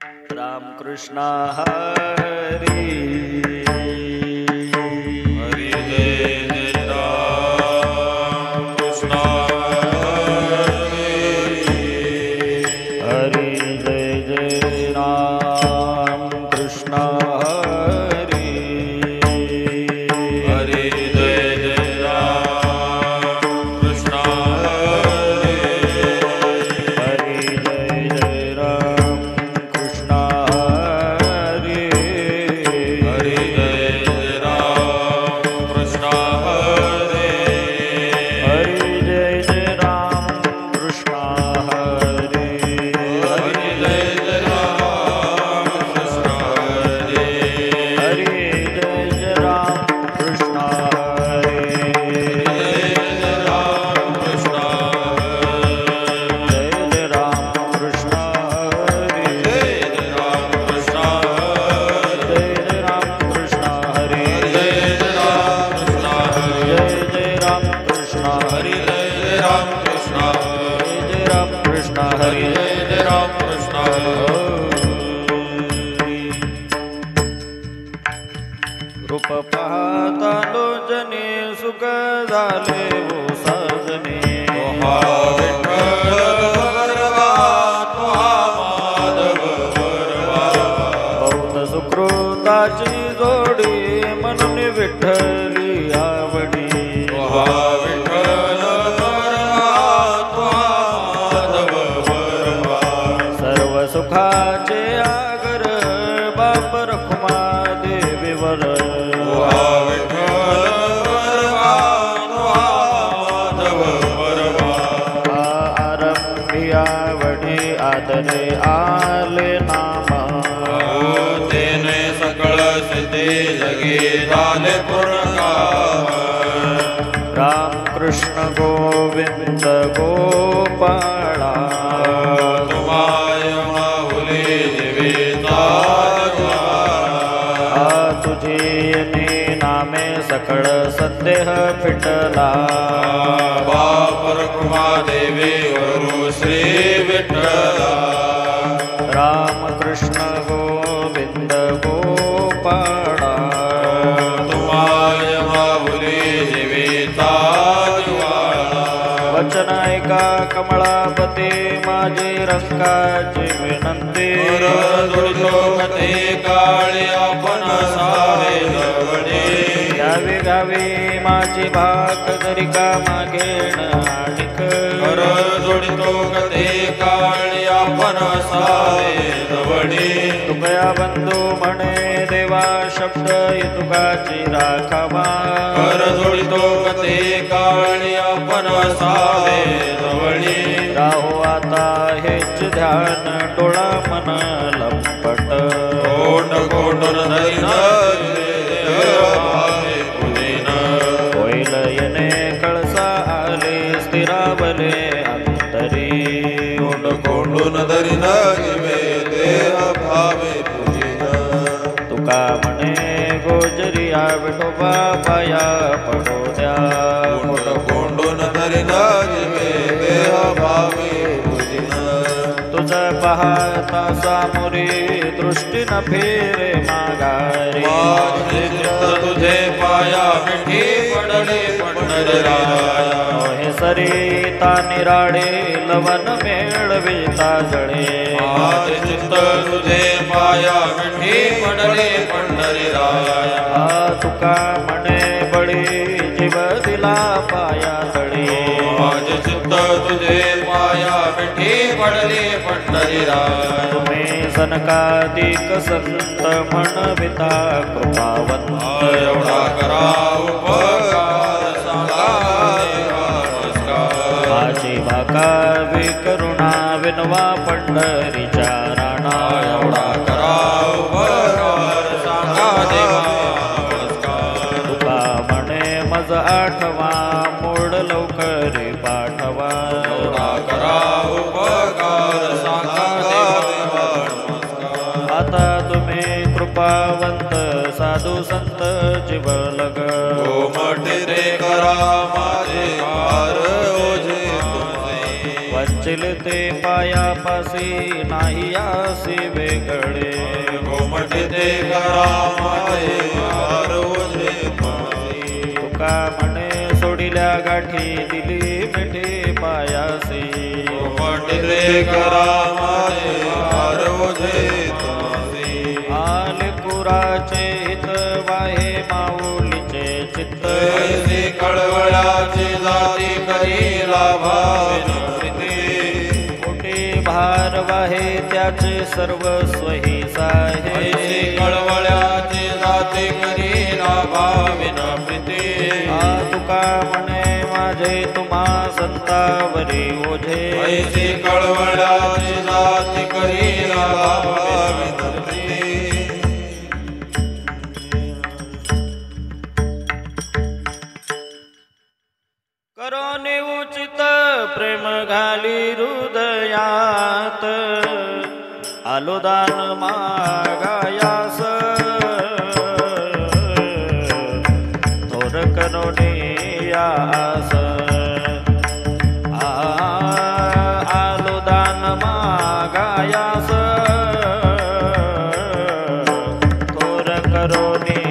रामकृष्ण हरी हरी जय जय राम कृष्ण हरी जय जय राम कृष्ण हरी हरी जय जय राम कृष्ण हरी जय जय राम कृष्ण हरी हरी जय जय राम कृष्ण हरी जय जय राम कृष्ण हरी हरी जय जय राम कृष्ण हरी जय जय राम कृष्ण हरी राम कृष्ण जय जय राम कृष्ण हरी जय जय राम कृष्ण जय जय राम कृष्ण हरी जय जय राम कृष्ण जय जय राम कृष्ण हरी हरि जय जय राम कृष्ण जय जय राम कृष्ण हरी जय जय राम कृष्ण रूप पाहता लोचने सुख झाले वो साजने बौद्ध सुकृताची जोडी म्हणून विठ्ठली आवडी सर्व सुखाचे आगर बाप रखुमा देवीवर आरंभी आवडी आदरे आले नाम सकळ सिद्धी जगी झाले पूर्ण राम कृष्ण गोविंद गोपाळा तुमाय माऊली जीविता तुझी येणे नामे सकळ संदेह फिटला बाप रखुमा देवी गुरु श्री विठ्ठला राम कृष्ण गोविंद गोपाळा तुमाय माऊली जीविता वचन ऐका कमळापती माझी रंकाची विनंती जोडलो कथे काळी आपण सारे जवळे घ्यावी घ्यावी माझी भाक जरी का मागेण आणिक जोडितो कथे काळी आपण सारे जवळे तुकया बंधू म्हणे देवा शब्द तुकाची राखावा जोडितो कथे काळी आपण सारे जवळे राहो आता हेच ध्यान डोळा मन लंपट कोट कोटून धरिना होईल येणे कळसा आले स्थिरावले अंतरी कोंडून धरिन देह भावे पूजिन तुका म्हणे गोजरिया विठोबा पाया पडो द्या कोंडून धरिन देह भावे पूजिन तुझ पाहता सामोरी दृष्टी न फेरे माघारी माझे चित्त तुझे पाया मिठी पडले पंढरराया हे सरिता निराळे लवन मेळविता जळे माझे चित्त तुझे पाया मिठी पडले पंढरराया तुका म्हणे बळी जीव दिला पाया तळी माझे चित्त तुझे पाया मिठी पडले पंढरराया तुम्ही सनकादिक संत म्हणविता कृपावंत एवढा करा उपकार सांगा माझी भाकावी करुणा विनवा पंढरीच्या राणा एवढा करा उपकार सांगा देवा तुका म्हणे मज आठवा मोड लवकरी पाठवा एवढा करा उपकार सांगा देवा आता तुम्ही कृपावंत साधू संत जीवलग कोमटे रे करा माझे हार ओझे तुझे वंचिलते पायापासी नाही आसी वेगळे घुमटते करामाये भार ओझे पासी तुका म्हणे सोडिल्या गाठी दिली मिठी पायासी घुमटते करामाये भार ओझे पासी आलकुराचे हित वाहे माऊलीचे चित्त ऐसी कळवळाची जाती करीला भाविन प्रीती मोठे भार वाहे त्याचे सर्वस्व ही साहे ऐसी कळवळाची जाती करीला भाविन प्रीती तुका म्हणे माझे तुम्हा संतावरी ओझे ऐसी कळवळाची जाती करीला भाविन प्रीती करोनी उचित प्रेम घाली हृदयात आलो दान मागायास थोर करोनी यास आलो दान मागायास थोर करोनी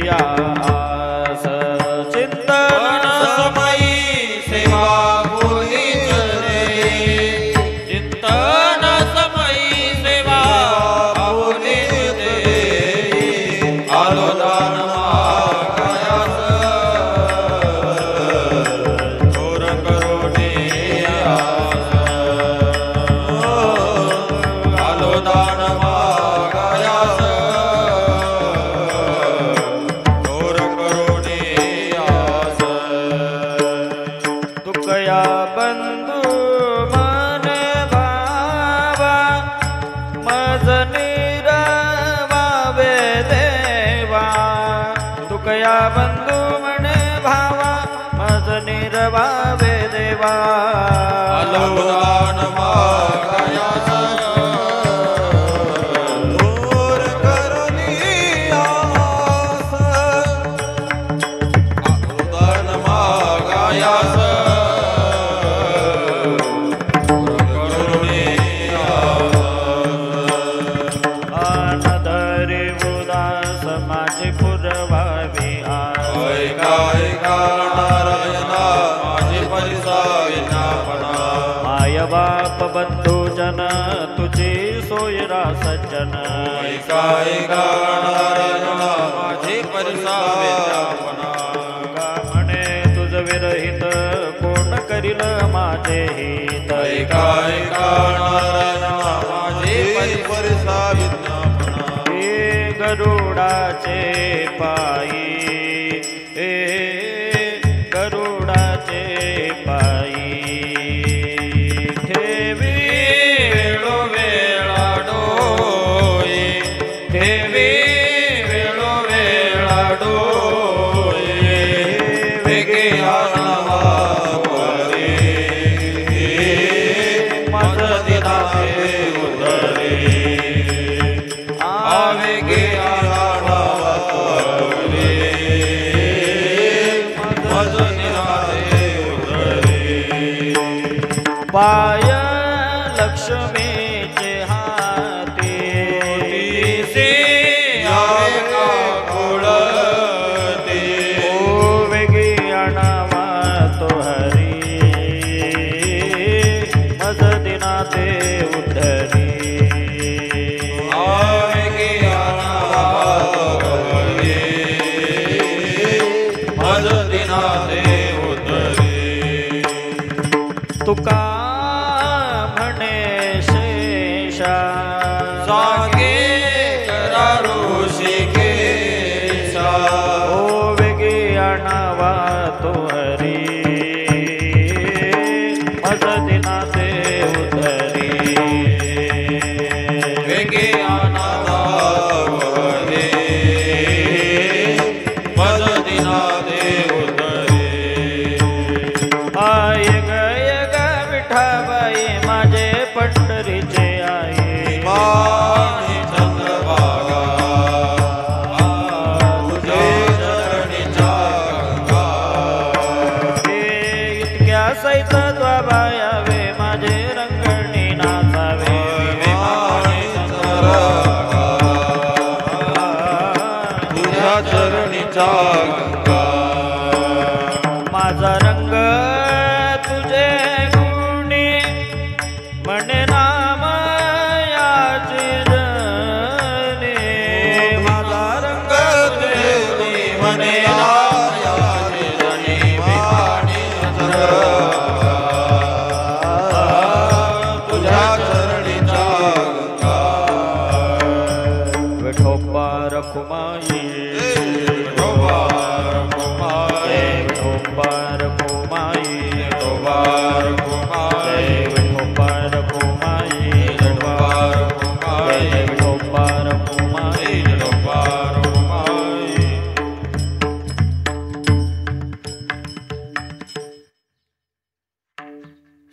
यास चिंतन बंधू म्हणे भावा मज निर्वावे देवा आलोदान मागायास दूर करणी आस आलोदान मागायास दूर करणी आनदरी उदास माझी पुरवावी नारायणा माझे परिसाविनापना माय बाप बंधू जन तुझी सोयरा सज्जन ऐका नारायणा माझे परिसाविनापना का म्हणे तुझ विरहित कोण करील माझे हित ऐका नारायणा माझे परिसाविनापना हे गरुडाचे पायी गरुडाचे पायी ठेवी वेळो वेळा डोळे ठेवी वेळो वेळा डोळे वेगे आनावा मज दिनाते उदरे आवेगे आनावा पाय लक्ष्मीचे हाती से आवे का कुळते ओ वेगी आणावा तो हरी मज दिनाते उद्धरी आवेगे आनावा मज दिनाते उद्धरी तुका म्हणे शेषा सागे करारो शिकेशा ओ वेगी आणावा तो हरी मज दिनाते उद्धरी वेगे आनावा मज दिनाते उद्धरी आय ग विठाबाई माझे पंढरीचे आई पाणी चंद्रभागा तुझे चरणीच्या गंगा हे इतक्या सैत द्वाबायावे माझे रंग तुझे गुणी म्हणे नाम याची जनी माझा रंग तुझे गुणी म्हणे नाम याची जनी भिमानी तुझ्या चरणीचा गंगा विठोबा रखुमाई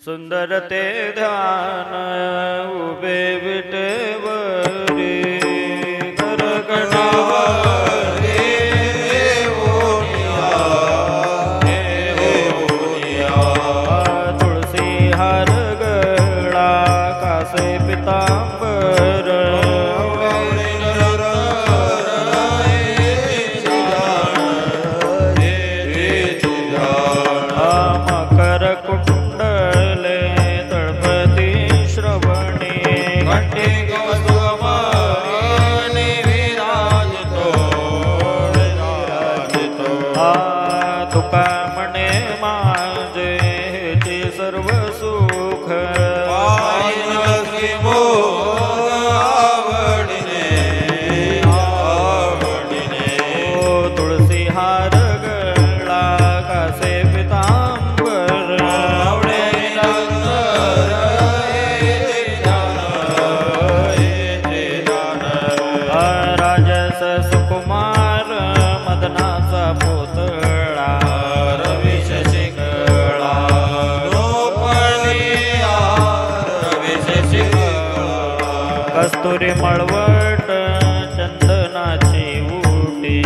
सुंदर ते ध्यान उभे विटेवरी करकटावरी तुळसी हार गळा कासे पितांबर मकर कुंडले तळपती श्रवणी घंटी गवसुमनी विराजितो तुका म्हणे माझे हेचे सर्व सुख तुळसी हार गळा कासे पितांबर राजस सुकुमार मदनाचा पुतळा रविश शिकळा कस्तुरी मळवट चंदनाची उटी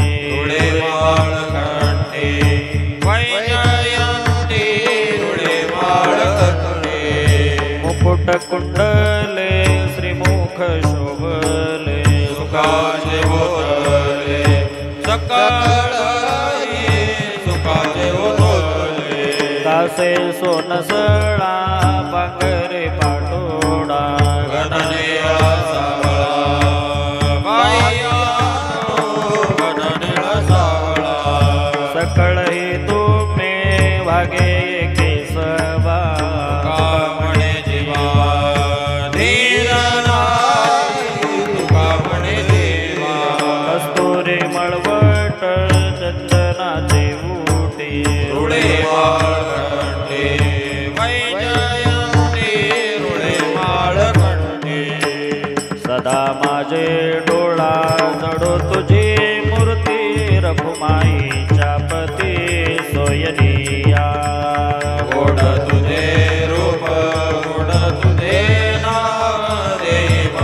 मुकुट कुंडले श्रीमुख शोभले सुखाचे होतले सकाळी सुखाचे होतले कासे सोनसळा बांगरे पाटोडा गणनेला सावळा बाया गणनेला सावळा सकळ ही तुम्ही भागे केसवा कामणे जीवा धीर नाही तुका म्हणे देवा कस्तुरी मळवट चंदनाचे उटी रुळे माळकंठे वैजयंती रुळे माळकंठे सदा माझे डोळा जडो तुझी मूर्ती रखुमाईच्या पती सोयनिया गोड तुझे रूप गोड तुझे नाम देव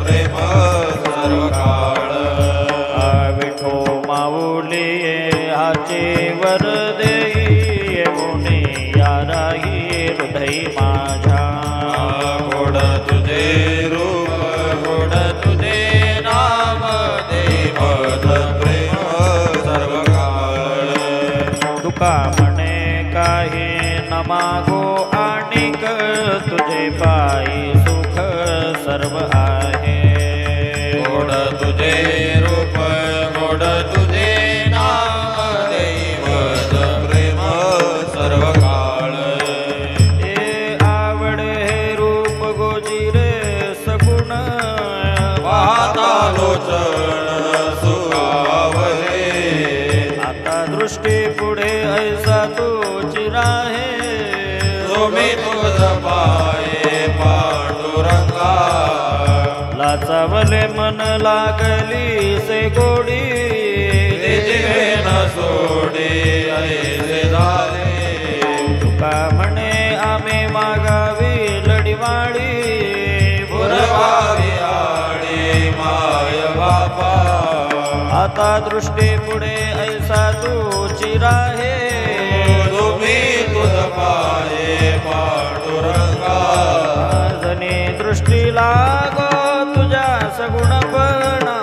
प्रेम सर्व काळ विठो माऊली हाचे वर देई मुनी याराही हृदय माझ्या गोड तुझे रूप गोड तुझे नाम देव प्रेम सर्व काळ तुका म्हणे काही न मागो आणिक तुझे पायी सुख सर्व आहे गोड तुझे रूप गोड तुझे नाम देव प्रेम सर्व काळ हे आवडे हे रूप गोजिरे सगुण पाहता लोचन सुहावले आता दृष्टी पुढे ऐसा तो चिराहे तुम्ही तुझ पाये पांडुरंगा लाचावले मन लागली से गोडी जीवे न सोडे ऐसे झाले तुका म्हणे आम्ही मागावी लढीवाळी पुरवावी आडे माय बापा आता दृष्टी पुढे ऐसा तू चिराहे तुम्ही तुझ पाये पांडुरंगा जनी दृष्टी लागो तुझ्या सगुणपणा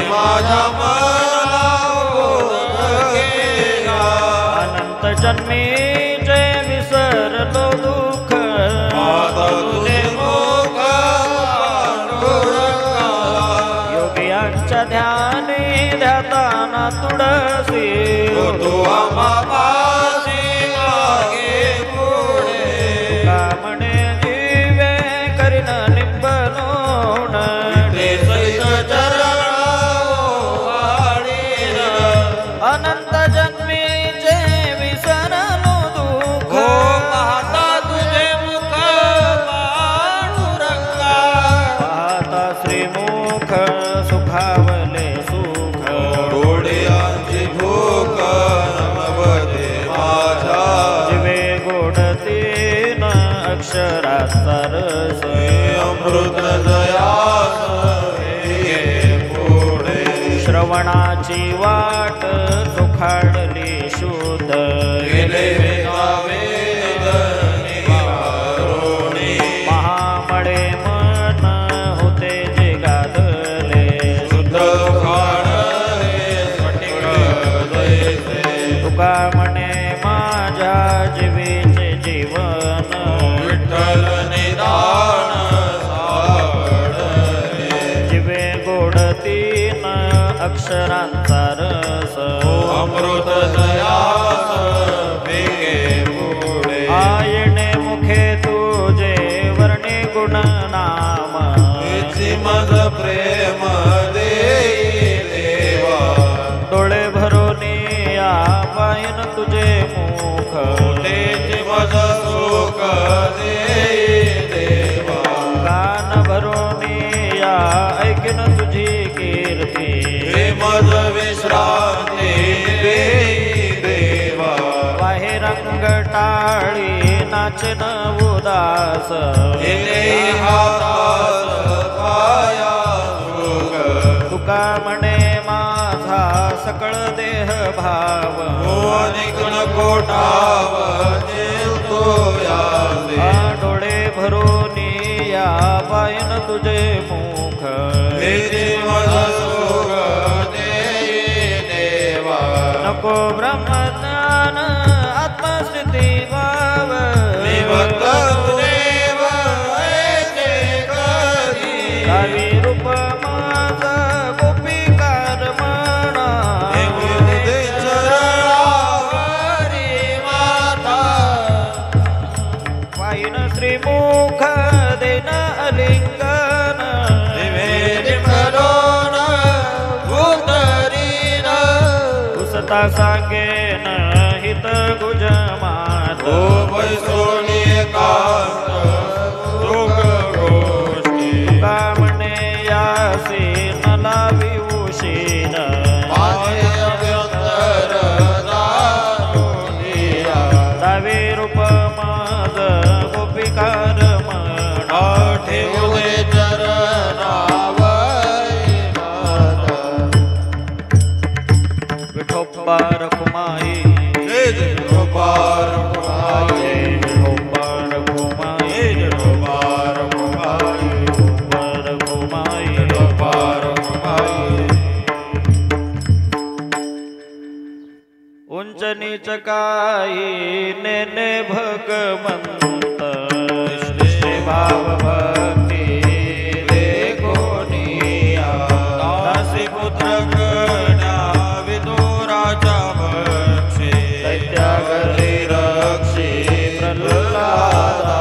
माझ्या मनाला बोध केला अनंत जन्म जन्मीचे विसरलो दुःख माता तुझे मुख पांडुरंगा योगियांच्या ध्यानी ध्याताना तुळसी तू आम्हा पाशी मागे पुढे का म्हणे जीवे करीन निंबलोण ते सहित चरणावाढीन अनंत जन्मीचे विसरलो दुःख हो पाहता तुझे मुख पांडुरंगा पाहता श्रीमुख सुखावले सुख डोळ्यांची भूक नमवते माझ्या जिवे गोडतीन अक्षराचा रस अमृत दयास हे पुढे श्रवणाची वाट सुखाडली शुद्ध गेले वेद निवारोणी महामळे मन होते जे गादले शुद्ध खाण हे स्फटिक जैसे तुका म्हणे माझ्या जीवेचे जीवन विठ्ठल निदान सापडले जिवे गोडतीन अक्षरांचा रस अमृत दयास वेगे पुढे आयणे मुखे तुझे वर्णे गुण नाम तिची मज प्रेम देई देवा डोळे भरून या पाहिन तुझे मुख तेची मज सुख देई देवा कान भरून या ऐकिन तुझी कीर्ती हे मज विश्रांती देई देवा बाहेर रंग टाळी नाचन उदास हे हातास पाया सुख तुका म्हणे माझा सकळ देह भाव निकुण कोटाव तो यासे डोळे भरून या पाहिन तुझे मुख तेची मज सुख देई देवा नको ब्रह्मज्ञान आत्मस्थिती वाव निवत देव ऐसे करी गावी रूप माझा गोपिकार म्हणा देवी चरणावरी माता पाहिन श्रीमुख देन अलिंगन निवेदी करोन भूतरीन उसता सांगेन हित गुज मात ओ बैसोनी एकांत सुख गोष्टी का म्हणे यासी न लावी उशीन माझे अभ्यंतर जाणूनिया दावे रूप माझ गोपिकार म्हणा ठेवू दे चरणावरी माता विठोबा रखुमाई जय जय गोपाल कुमारी विठोबा रखुमाई गोपाल कुमारी विठोबा रखुमाई गोपाल कुमारी उंच नीच काही नेने भगवंत सृष्टी भाव भक्ती कोणिया दासी पुत्र गण्या विदुराच्या भक्षे दैत्यागरी रक्षी प्रल्हादा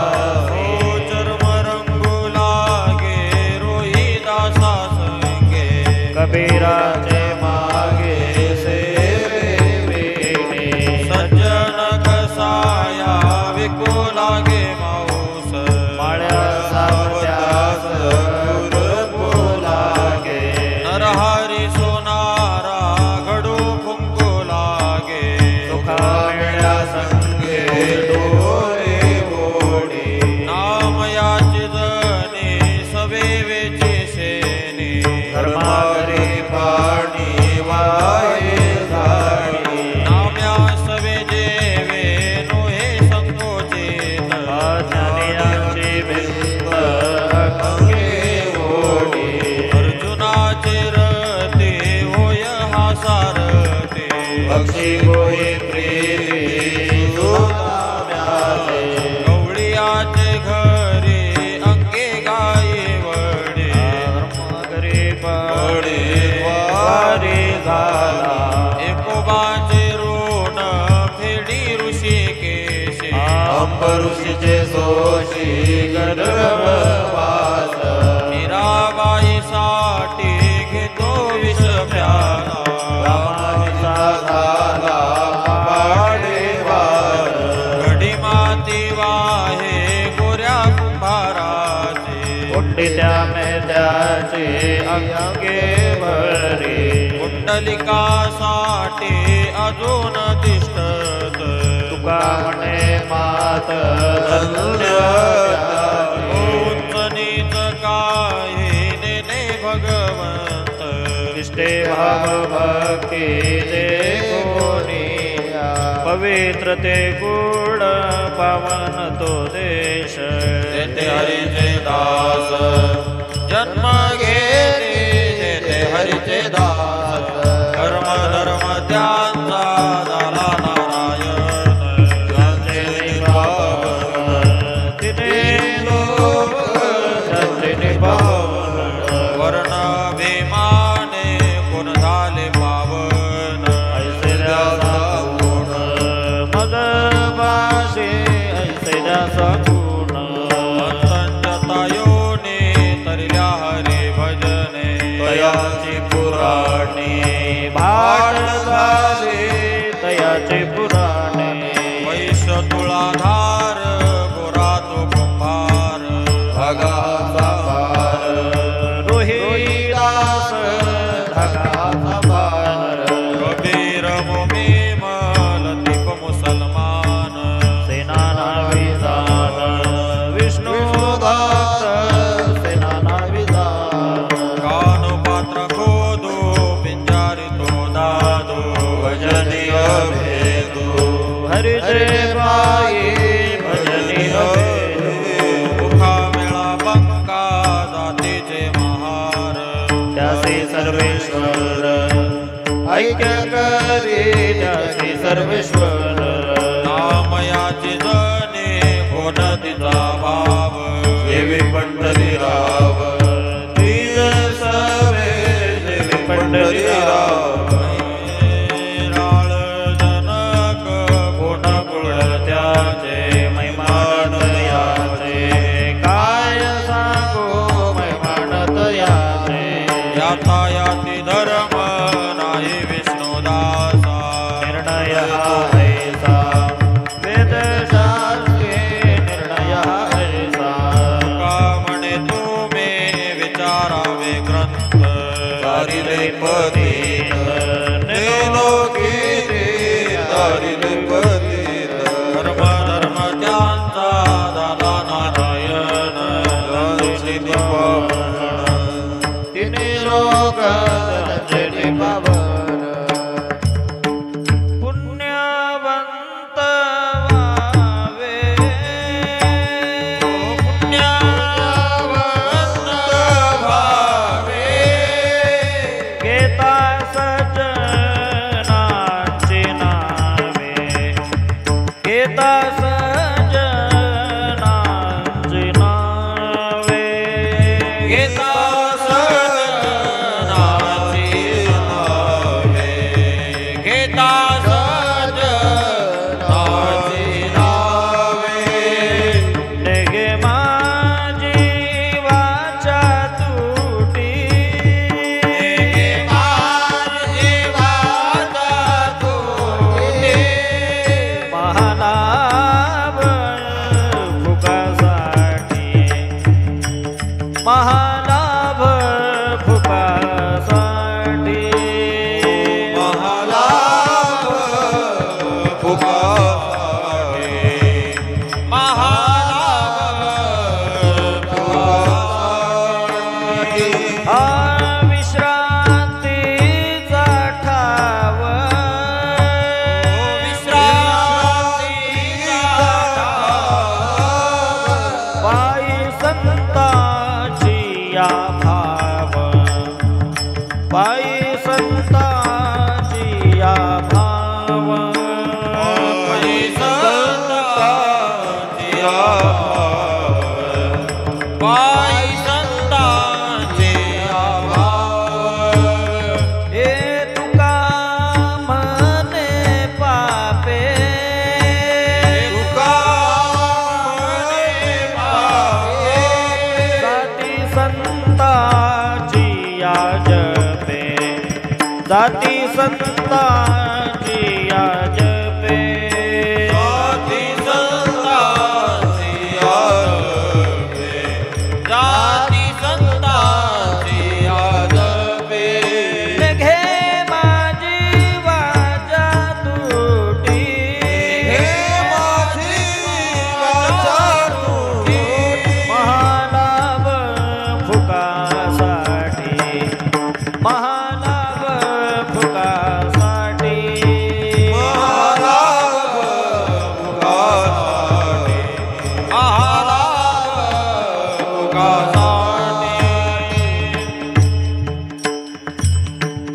चर्म रंगू लागे रोहिदासा संगे कबीराचे मागे सेवे वेणे सज्जन कसाया विकू लागे माऊस माळ्या सावत्यास गुरपू लागे नरहरी सोनारा घडू फुंकू लागे सुखा मिळ्या संगे डोळे ओढी नामयाची जने सवेवेची शेनी धर्मावरी पाणी वाये झाडी नाम्या सवे जेवे नोहे संकोचित अज्ञानियांची भिंत अंगे ओढी अर्जुनाचे रते होय हा सारते पक्षी गोई प्रीती अंबऋषीचे सोशी गर्भवास मीराबाई साठी घेतो विष प्याला रामाचा झाला पाडेवार घडी माती वाहे गोऱ्या कुंभाराचे कुंडित्या मेंढ्याचे अंगे भरी कुंडलिकासाठी अजून तिष्ठत तुका म्हणे मात धन्य उंच नीच काही नेने भगवंत निष्ठे भाव भक्ती जे कोणी पवित्र ते गुण पावन तो देश जेथे हरीचे दास जन्म घेते जेथे हरीचे दास कर्म धर्म त्यांचा झाला नारायण ज्यांचे निभावन तिने लोक ज्यांचे निभावन वर्ण भीमाने कोण झाले पावन ऐसे ज्याचा गुण मग भाषे ऐसे ज्याचा गुण अंतंजतायोने तरल्या हरी भजने तयाची पुराणे भाट झाले तयाचे पुराणे वैश्य तुळाधार गोरा तो कुंभार भगाचा भार रोहिदास ढगाचा भार कबीर मुमीम लतीफ मुसलमान सेनाना विधान विष्णू भक्त सेनाना विधान कान पात्र खोदो पिंजारी तो दादो भजनीय भेदो हरिचे बाई भजनीय भेदो मुखा मेळा बंका जातीचे महार त्याचे सर्वेश्वर ऐक्य करी त्याचे सर्वेश्वर नामयाची जने कोण तिचा भाव देवी पंढरीराव तीज सवे देवी पंढरीराव राळ जनक कोण कुळ त्याचे मैमान याचे काय सांगू मैमान याचे यातायाती धर्म नाही विष्णुदासा निर्णय हा ऐसा वेदशास्त्रे निर्णय हा ऐसा का म्हणे तुम्ही विचारावे ग्रंथ तारिले पतित लोकीत तारिले पतित धर्म धर्म त्यांचा दादा नारायण लालचिती पावन तिने लोक त्यांचे पावन पुण्यवंत व्हावे पुण्यवंत भावे घेता सजनाची नावे घेता सजनाची नावे घेता सजनाची नावे घेता सजनाची नावे नेगे माझी वाचा तुटी महालाभ फुकासाठी महालाभ फुकासाठी महालाभ फुकावे महालाभ फुकावे विश्रांतीचा ठाव पायी संताची या भाव पायी संताची या भाव पायी संताची या पायी संताची या हे तुका म्हणे पापे तुका साती संतांची या जपे साती संतांची या जपे साती संतांची या जपे घे माझी वाचा तुटी हे माझी वाचा तुटी महालाभ फुकासाठी महालाभ फुकासाठी महालाभ फुकासाठी महालाभ फुकासाठी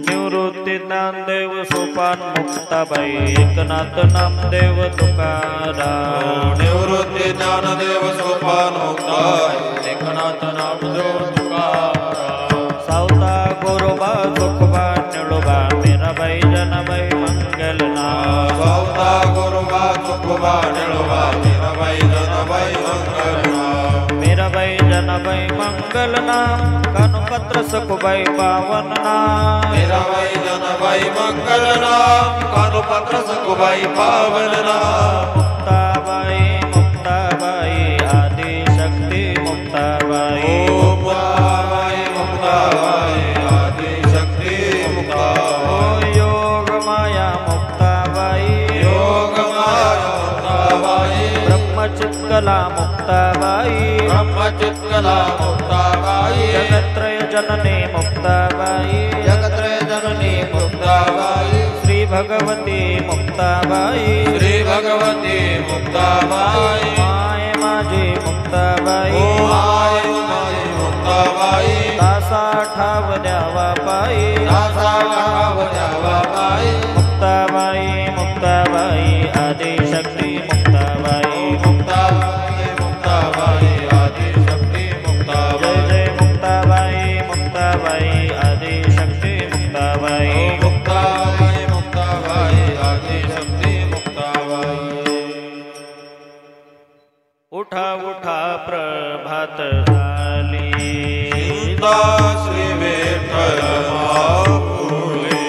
निवृत्ती ज्ञानदेव सोपान मुक्ताबाई एकनाथ नामदेव तुकाराम निवृत्ती ज्ञानदेव सोपान मुक्ताबाई एकनाथ नामदेव तुकाराम सावता गोरोबा सुखबा निळोबा मीराबाई जनाबाई मंगलनाथ सावता गुरुबा चुकुबा निळोबा मीराबाई जनाबाई मंगलनाम मीराबाई जनाबाई मंगलनाम कानुपत्र सखुबाई पावन नाम मीराबाई जनाबाई मंगलनाम कानुपत्र सकुबाई पावन नाम मुक्ताबाई मुक्ताबाई आदि शक्ती मुक्ताबाई ओम मुक्ताबाई मुक्ताबाई आदि शक्ती मुक्ताबाई योग माया मुक्ताबाई योग माया मुक्ताबाई ब्रह्मचित्कला मुक्ताबाई ब्रह्मचित्कला मुक्ताबाई जगत्रय जननी मुक्ताबाई जगत्रय जननी मुक्ताबाई श्री भगवती मुक्ताबाई श्री भगवती मुक्ताबाई माय माझी मुक्ताबाई ओ माय माय मुक्ताबाई दासा ठाव द्यावा पायी दासा ठाव द्यावा पायी मुक्ताबाई मुक्ताबाई आदि शक्ती मुक्ताबाई मुक्ताबाई मुक्ताबाई आदि शक्ती जय मुक्ताबाई जय मुक्ताबाई मुक्ताबाई आदि शक्ती मुक्ताबाई मुक्ताबाई मुक्ताबाई आदि शक्ती मुक्ताबाई उठा उठा प्रभात झाली सीता श्री विठ्ठल माऊली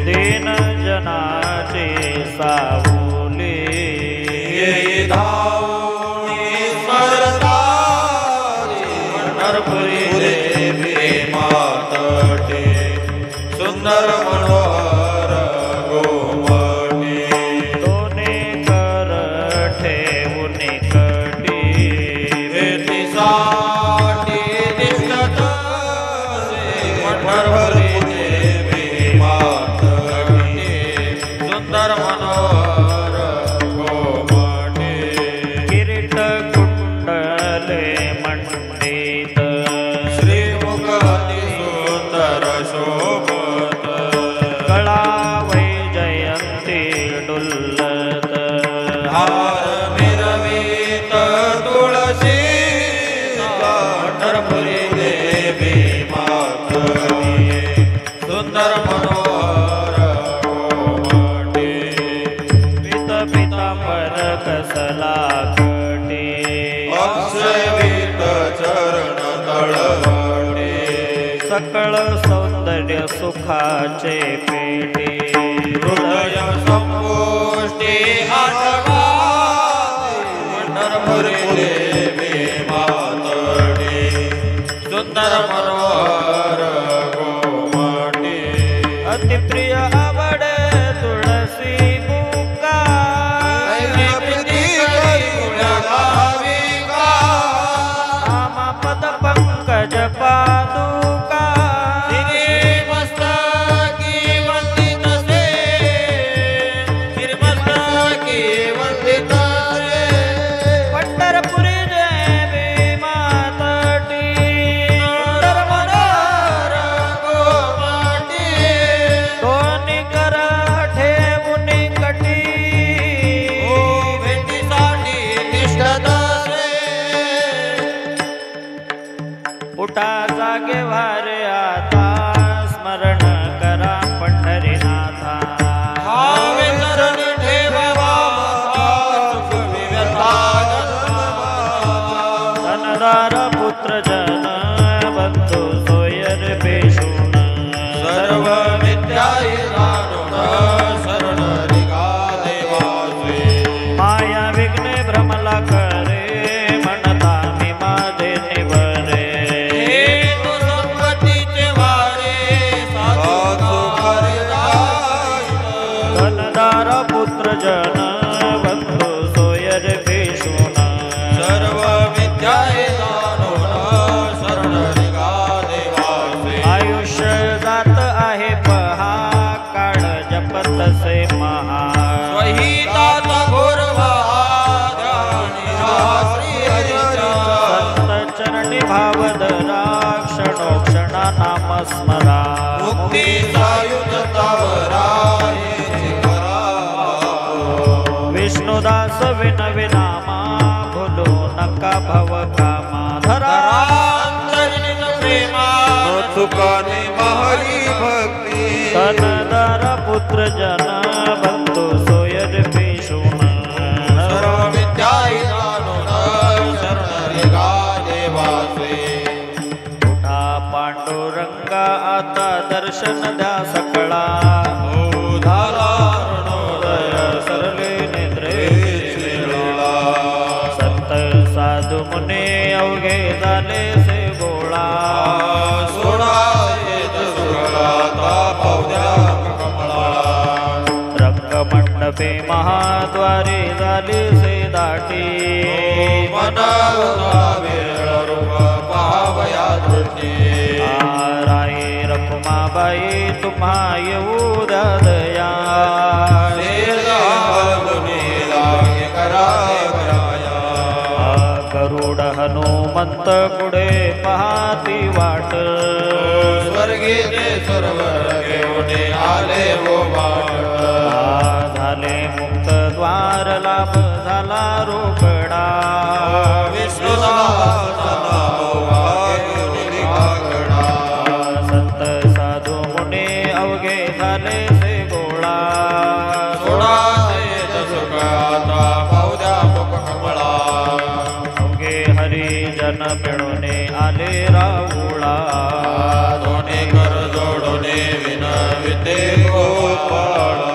दीन जनाचे सावली येई धावणी स्मरताची पंढरपुरी देवी मातटे सुंदर मनोहर गोमटी दोन्ही कर ठेवून कटी भेटीसाठी दिसत असे पंढरपुरी देवी मातटे सुंदर मनोहर गोमटी किरीट कुंडले मंडित श्रीमुखती सुंदर शोभत कळा वैजयंती डुल्लत हार मिरवीत तुळशी पंढरपुरी देवी मातली सुंदर मनोहर गोमटी पित पितांबर कसला कटी अक्षय वीट चरण तळवटे सकळ सौंदर्य सुखाचे पेटी हृदय संपुष्टी आठवाती पंढरपुरी देवी मातडी सुंदर मनोहर गोमटी अतिप्रिय आवडे तुळसी मुका आमा पद पंकज पादुका पंढरपुरी देवी मातटी नामा भूलो नका भव कामा धरा प्रेमा चुकाने महरी भक्ती तनदार पुत्र जन बंधू सोयर पेशुन सर्व विद्याई शरण गा देवासे उठा पांडुरंगा आता दर्शन द्या सकळा झाला सरले नेत्रे संत साधू मुने अवघे झाले से गोळा सोडा येत सुरता पावद्या कमळा रंगमंडपे महाद्वारे झाले से दाटी मनावता वेळ रूप पावया दृष्टी राये रखुमाबाई तुम्हा येऊ द्या दया गरुड हनुमंत पुढे पाहती वाट स्वर्गीचे सर्वर घेऊन आले वो वाट झाले मुक्त द्वार लाभ झाला रोकडा संत साधू मुने अवघे झाले से गोळा सोडा येत सुखाता पावद्या मुख कमळा अवघे हरिजन मिळूने आले राहुळा दोन्ही कर जोडूने विनविते गोपाळा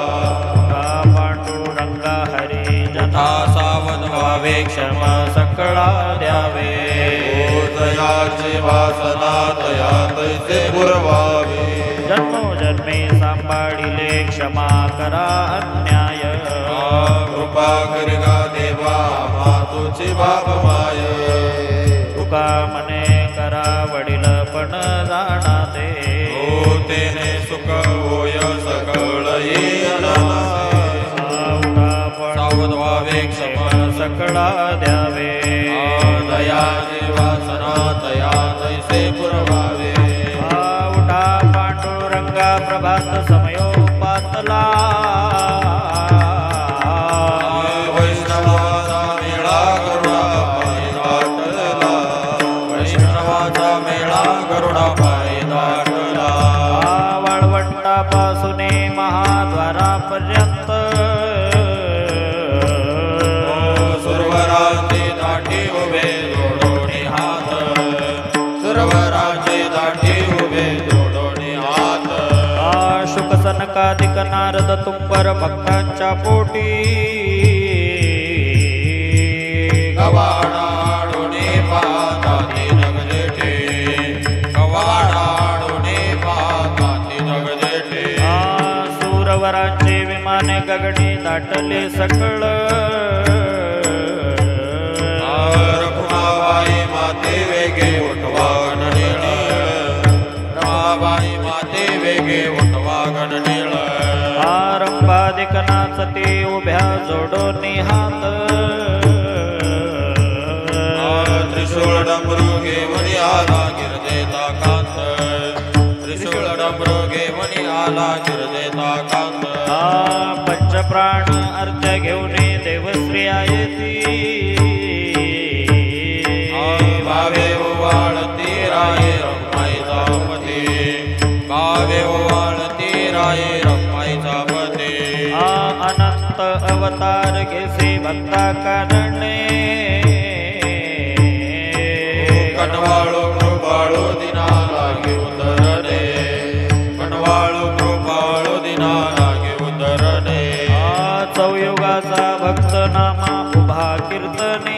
पांडुरंगा हरिजना सावध व्हावे क्षम सकळा द्यावे दयाची वासना दया तैसे पुरवावे जन्मोजन्मी सांभाळिले क्षमा करा अन्याय कृपा करिगा देवा मातुची बाप माय तुका मने करा वडील पण जाणा ते तेने सुख होय सकळ सावध व्हावे क्षमा सकळा द्यावे दयाची वासना दया तैसे पुरवावे उठा पांडुरंगा प्रभात समयो पातला वैष्णवाचा मेळा गरुडा पायी दाटला वैष्णवाचा मेळा गरुडा पायी दाटला वाळवंटापासून महाद्वारापर्यंत सुरवराचे दाटी उभे जोडोनी हात सुरवराचे दाटी उभे जोडोनी हात शुक सनकादिक नारद तुंबर भक्तांच्या पोटी कवाडाडोनी पाताती नगदेठे कवाडाडोनी पाताती नगदेठे सूरवरांचे विमाने गगनी दाटले सकळ रखुमाबाई माते वेगे उठवा गणनीळ रमाबाई माते वेगे उठवा गणनीळ आरंभादिक नाचते उभ्या जोडोनी हात त्रिशूळ डमरू घेवणी आला गिरदेता कांत त्रिशूळ डमरू घेवणी आला गिरदेता कांत पंचप्राण अर्थ घेऊन देवश्री आयती भावे वाळती राये रमाईचा पती भावे वाळती राये रमाईचा पती अनंत अवतार घेसे भक्ता कारणे कणवाळू कृपाळू दिना लागे उतरणे कणवाळू कृपाळू दिना लागे उतरणे चौयुगाचा भक्त नामा उभा कीर्तने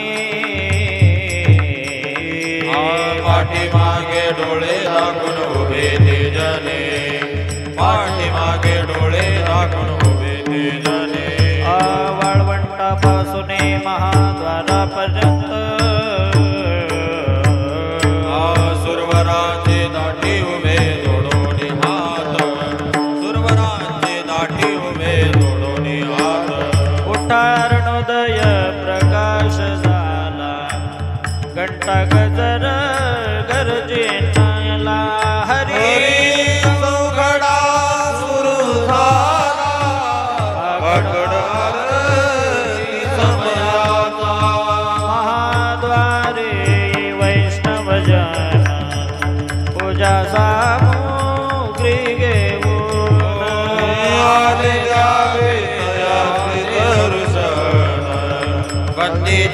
पाठीमागे डोळे दाखवून उभे तेजने पाठीमागे डोळे दाखवून उभे तेजने वाळवंटापासून महाद्वारापर्यंत सुरवराचे दाटी उभे जोडोनी हात सुरवराचे दाटी उभे जोडोनी हात उठारणोदय प्रकाश झाला घंटा गजर गरजे नायला हरी चौघडा सुरू झाला पकडा समयाचा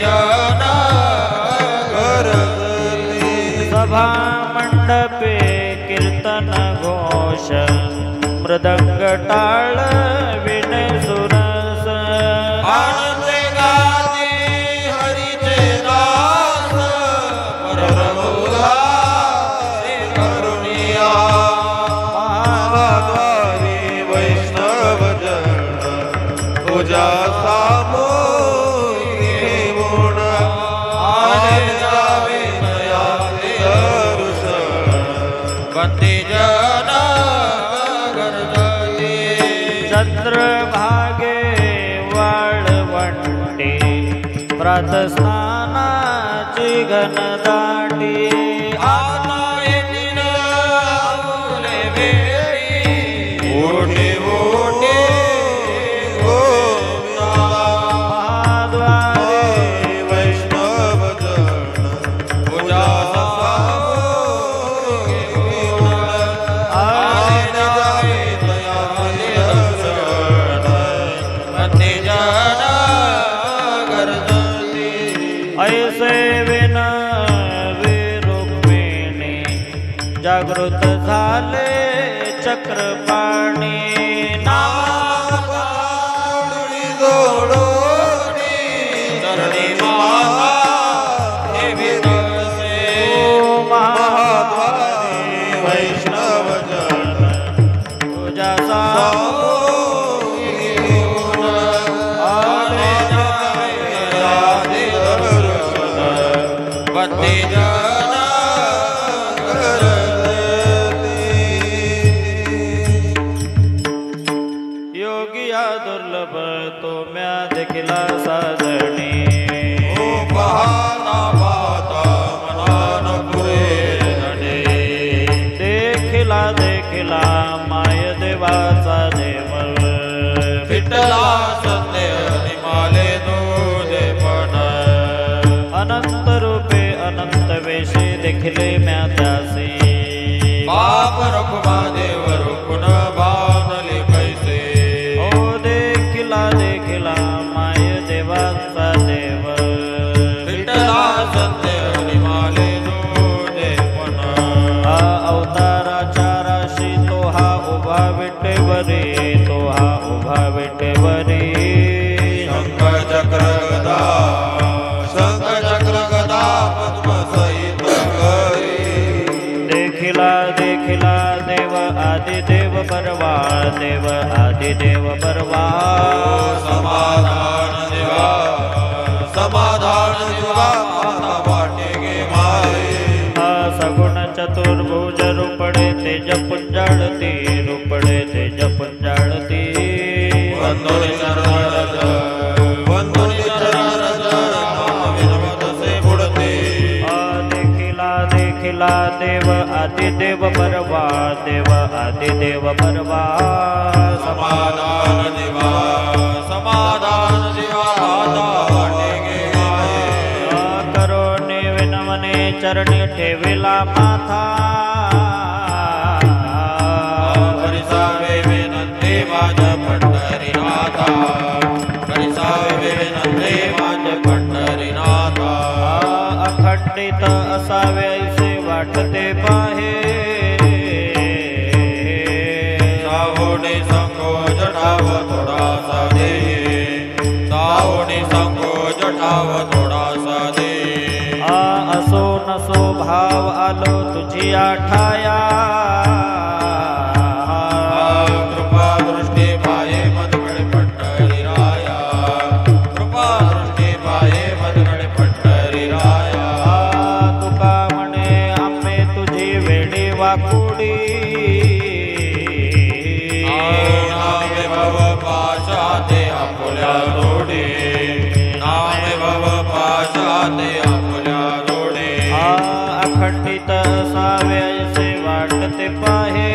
जन गरजती सभा मंडपे कीर्तन घोष मृदंग टाळ विण सुरस आनंदे गाते हरीचे दास परमौला श्री करुणिया महाद्वारी वैष्णव जन पूजा सामोही गुण आले जावे नया दर्शन बंदी जन गरजती चंद्रभागे वाळवंटे प्रातस्नानाची घनदाटी आता येतील आपुले वेळी ओढे ओढे गोविंदा महाद्वारे वैष्णव जन पूजा सामोही गुण आले जावे तया दर्शन बंदी जन गरजती ऐसे विन रुक्मिणी जागृत झाले चक्रपाणी नामापाडुळी जोडोनी चरणी माता देवी तळसे महाद्वारी वैष्णव जन पूजा सामोही गुण आले जावे आदि दर्शन बंदी जन गरजती योगिया दुर्लभ तो म्या देखिला साजणी ओ पाहता पाहता मनान पुरे धणे देखिला देखिला माय देवाचा देव विठ्ठला संदेह निमाले दूधेपण अनंत रूपे अनंत वेशे देखिले म्या त्यासी बाप रखुमा देव रुकुण बांधले कैसे ओ देखिला देखिला माय देवाचा देव विठ्ठला संदेह निमाले दूधेपण हा अवताराच्या राशी तो हा उभा विटेवरी तो हा उभा विटेवरी शंख चक्र गदा पद्म सहित करी देखिला देखिला देव आदिदेव परवा देव आदिदेव परवा समाधान देवा माता वाटे गे माये हा सगुण चतुर्भुज रूपडे तेज पुंजाळती रूपडे तेज पुंजाळती वंदोनी चरण रज विनवत से बुडते देखिला देखिला देव आदिदेव परवा देव आदिदेव परवा समाधान देवा माता वाटे गे माये करो विनवने चरणी ठेविला माथा करिसावे विनंती माझ पंढरीनाथा करिसावे विनंती माझ पंढरीनाथा अखंडित असावे ऐसे वाटते पाहे सावणे संकोच ठाव थोडासा दे सावणे संकोच ठाव थोडासा दे असो नसो भाव आलो तुझी आठाया कृपा दृष्टी पाये मधुकडे पंढरीराया कृपा दृष्टी पाये मधुकडे पंढरीराया तुका म्हणे आंबे तुझी वेडी वाकुडी नामे भव पाशाते आपुल्या जोडे नामे भव पाशाते आपुल्या जोडे अखंडित असावे ऐसे वाटते पाहे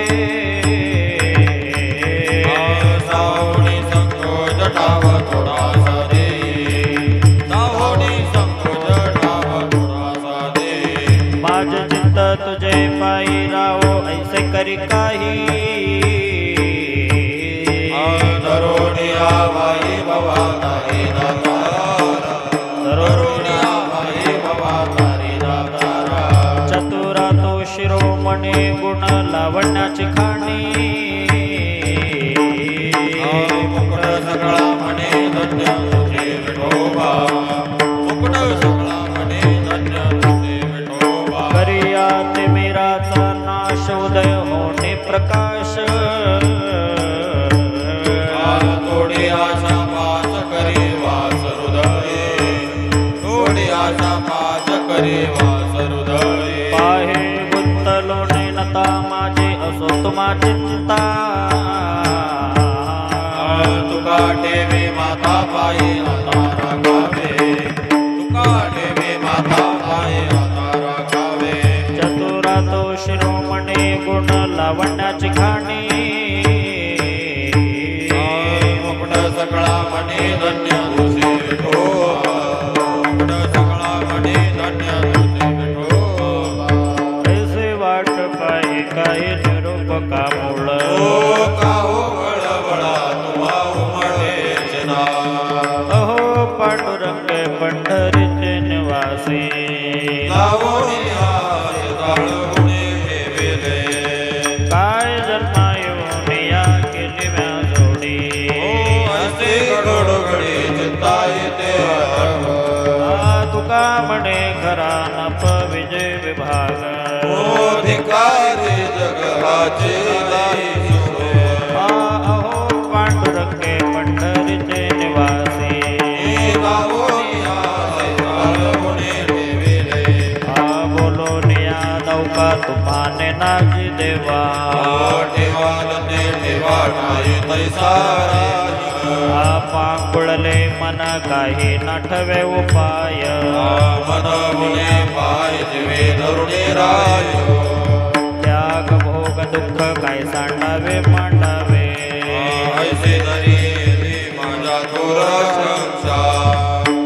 सावणी संकोच ठाव थोडासा दे सावणी संकोच ठाव थोडासा दे माझे चित्त तुझे पायी राहो ऐसे करी काही धरोणी आवाई भवा नाही दातार धरोणी शिरोमणी गुण लावण्याची खाणी मुकुट सगळा म्हणे धन्य तुझे विठोबा मुकुट सगळा म्हणे धन्य तुझे विठोबा करिया ते मीराचा नाश उदय होणे प्रकाश थोडी आशा पास करी वास हृदये थोडी आशा पास करी वास हृदये पाहे गुंतलोने नता माझे असो तुम्हा चिंता तुका ठेवे माता पायी आता राखावे तुका ठेवे माता पायी आता राखावे चतुरा तो शिरोमणी गुण लावण्याची खाणी मुकुट सगळा म्हणे धन्य तुझे विठोबा मुकुट सगळा म्हणे धन्य तुझे विठोबा ऐसे वाट पाहे काही निरूप का मूळ का हो वळवळा तुम्हा उमटेचे नाव अहो पांडुरंगे पंढरीचे निवासी लावोनी हात जाळवणे ठेविले काय जन्मा येऊन या केली म्या जोडी असे घडोघडी चिंता येते तुका म्हणे खरा नप विजय विभाग धिकारी जगहाचे अहो पांडुरंगे पंढरीचे निवासी बोलो निया नौका तुम्हाने नाजी देवा पांगुळले मन काही नठवे उपाय त्याग भोग दुःख काय सांडावे मांडावे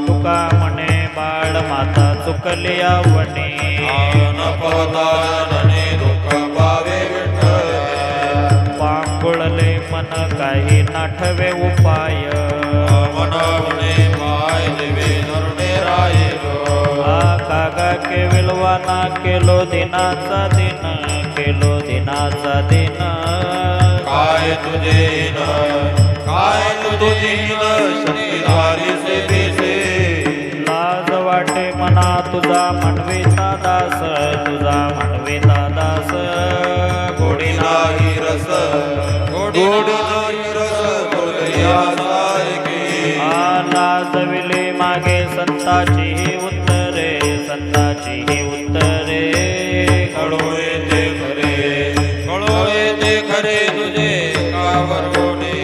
तुका म्हणे बाळ माता चुकली आवणी पांगुळले मन काही नाठवे उपाय कागा के विलवाना केलो दिनाचा दिन केलो दिनाचा दिन काय तुझे शक्तिधारी से दिसे लाज वाटे मना तुझा म्हणविता दास तुझा म्हणविता दास गोडी नाही रस गोडी नाही रस बोलया सारखी लाजविले मागे संताची ही उत्तरे संताची ही उत्तरे कळोळे ते खरे तुझे कावर गोडी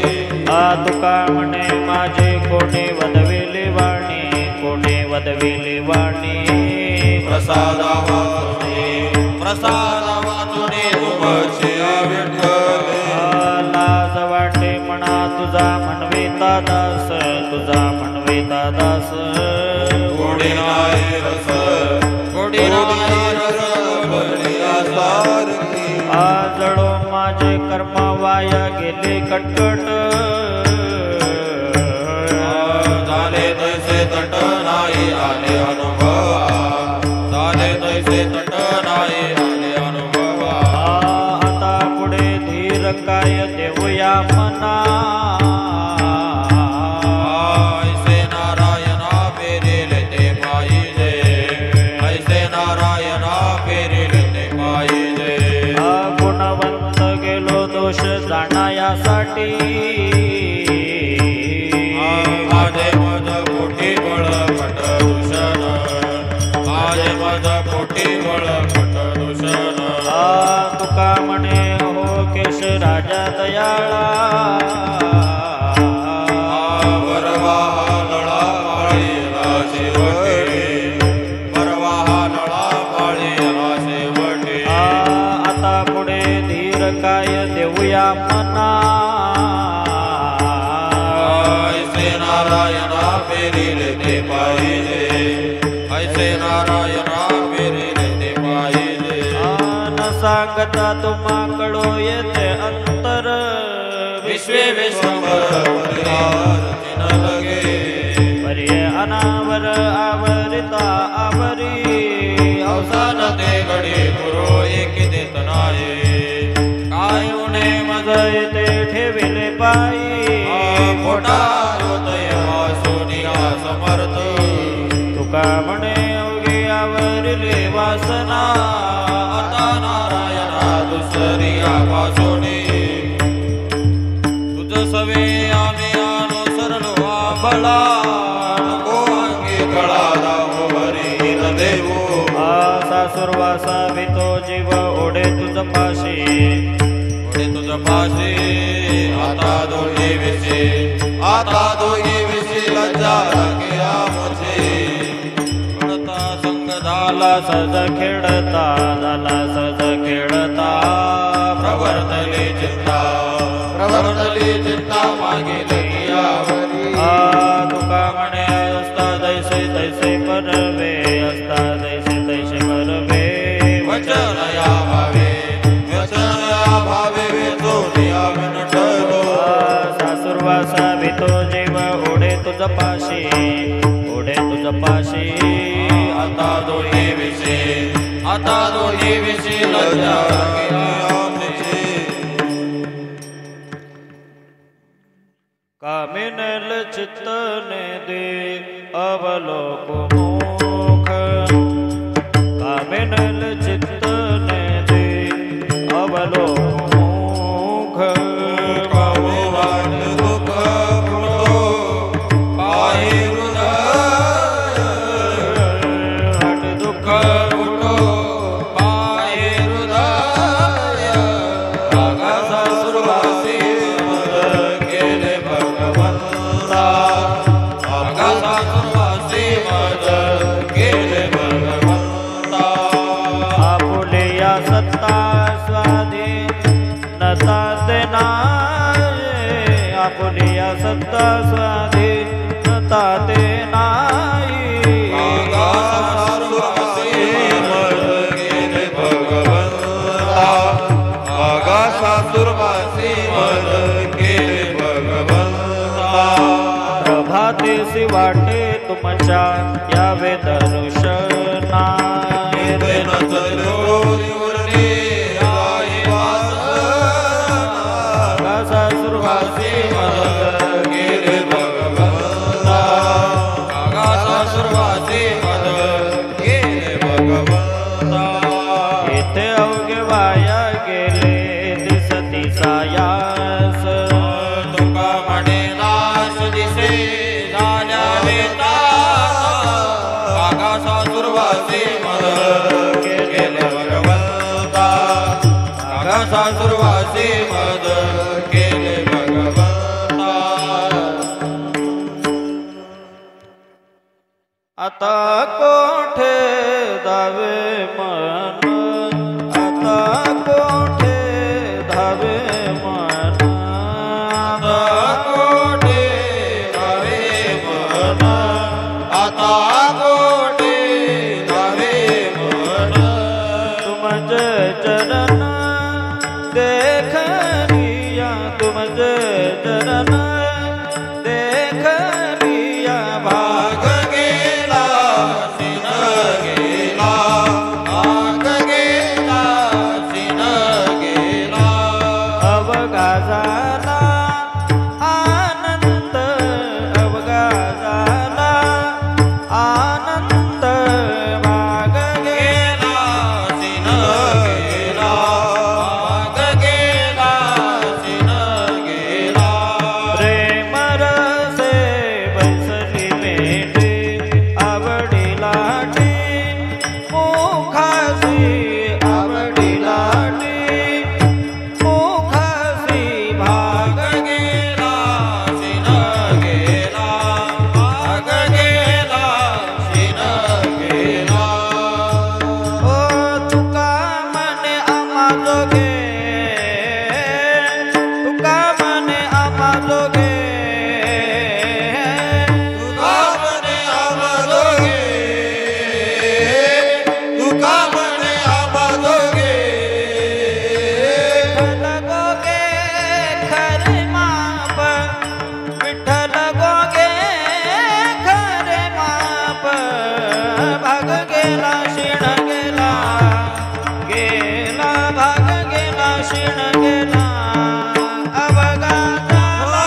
तुका म्हणे माझे कोणी वदविली वाणी कोणी वदविली वाणी प्रसादा वाचुने तुमचे विठ्ठले लाज वाटे म्हणा तुझा म्हणविता दास तुझा म्हणविता दास गोडी नाही रस गोडी नाही रस बोलया सारखी जळो माझे कर्म वाया गेले कटकट झाले तैसे तट नाही आले अनुभवा झाले तैसे तट नाही आले अनुभवा आता पुढे धीर काय देऊया मना ऐसे नारायणा पेरिले ते पाहिजे ऐसे नारायणा पेरिले ते पाहिजे गुणवंत गेलो दोष जाणायासाठी माझे मज पोटी बळ पट दूषण माझे मज पोटी बळ पट दूषण तुका म्हणे हो केश राजा दयाळा वरवाहा नळा पाळीला शेवटी वरवाहा नळा पाळीला शेवटी आता पुढे धीर काय देऊया मना ऐसे नारायणा पेरिले ते पाहिजे ऐसे नारायणा पेरिले ते पाहिजे न सांगता तुम्हा कळो येते अंतर विश्वे विश्वंभर चिन लगे पर्य अनावर आवरिता आवरी अवसान ते घडी पुरो एक देत नाही घटायोतय वासुनिया समर्थ तुका म्हणे अवघे आवरले वासना आता नारायणा दुसरी वासुनी तुझ सवे आम्ही अनुसरलो आंबळा नको अंगी कळा दाव हरी न देऊ सासुरवासा भीतो जीव ओढे तुझ पाशी ओढे तुझ पाशी आता दोघी विषे लज्जा लागे मुझे पडता संग झाला सज खेळता झाला सज खेळता प्रवर्तले चिंता मागे तुका म्हणे असता दैसे तैसे करवे असता दैसे तैसे करवे वचन या भावे वेचोनिया विनठलो सासुरवासा भीतो जीव ओढे तुझ पाशी आता दोन्ही विषय लज्जा कामिनल चित्तने दे अवलोक मुख कामिनल चित्तने दे अवलोक मुख कामवान दुःख फुटो पाहि हृदय हट दुःख फुटो पाहि हृदय आगासा सुरवासी केले भगवंता आगासा सुरवासी केले भगवंता आपुलिया सत्ता स्वाधीन नता देना आपुलिया सत्ता स्वाधीन नता देना प्रभाते वाटे तुमच्या यावे दर्शना इथे अवघे वाया गेले दिसती सायास तुका म्हणे नाश दिसे झाल्या वेता आगासा सुरवासी गेले भगवंता आगासा सुरवासी मद गेले भगवंता आता कोठे धावे मन आता कोठे धावे मन आता कोठे धावे मन आता कोठे धावे मन तुमज चरण देखनिया तुमज चरण देखनिया भाग गेला सिन गेला भाग गेला सिन गेला अवघा झाला आनंद अवघा झाला आनंद भाग गेला सिन गेला भाग गेला सिन गेला प्रेम रसे बैसली मेटे आवडीला मुखासी आवडीला मुखासी भाग गेला सिन गेला भाग गेला सिन गेला ओ तुका मने आमाजोगे तुका मने आमाजोगे तुका म्हणे आम्हालोगे तुका म्हणे आम्हालोगे विठ्ठल गोगे खरे माप विठ्ठल गोगे खरे माप भाग गेला शिण गेला गेला भाग गेला शिण गेला अवघा झाला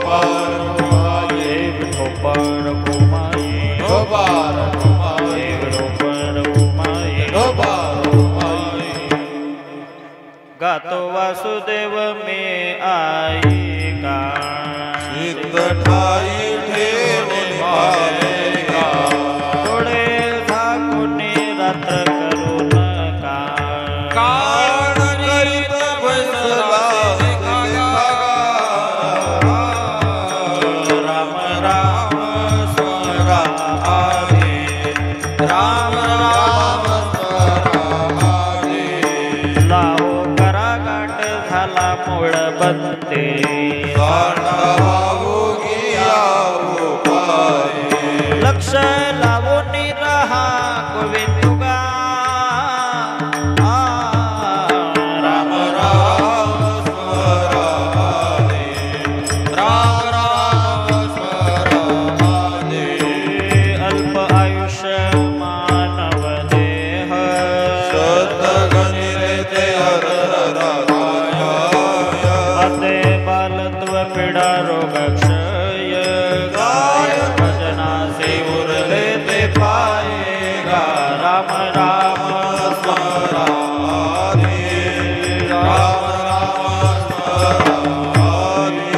विठोबार घुमाई विठोबार घुमाई गातो वासुदेव में आई का चित्त ठाई ठेवून पावेगा थोडे झाकुनी रात्र करू नका कान करीत बसला राम राम स्मरा आले राम राम लाहो करा गाठ झाला मूळ बंदे लक्ष लावून रहा गोविंदुगा राम राम स्मराले राम राम स्मराले अल्प आयुष्य मानव देह शतगणिते अते बालत्व पीडा रोग क्षय गाय भजना से उरले ते पाएगा राम राम स्मराले राम राम स्मराले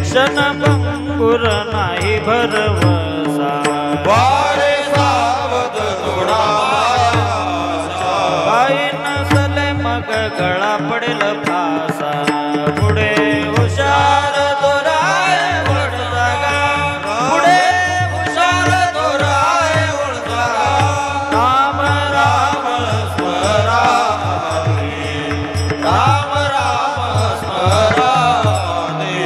क्षण भंगुर नाही भरवसा वारे सावध थोडा काही नसले मग गळा पडेल फासा पुढे हुशार दोराय वळ जागा पुढे हुशार दोराय वळ जागा राम राम स्मराले राम राम स्मराले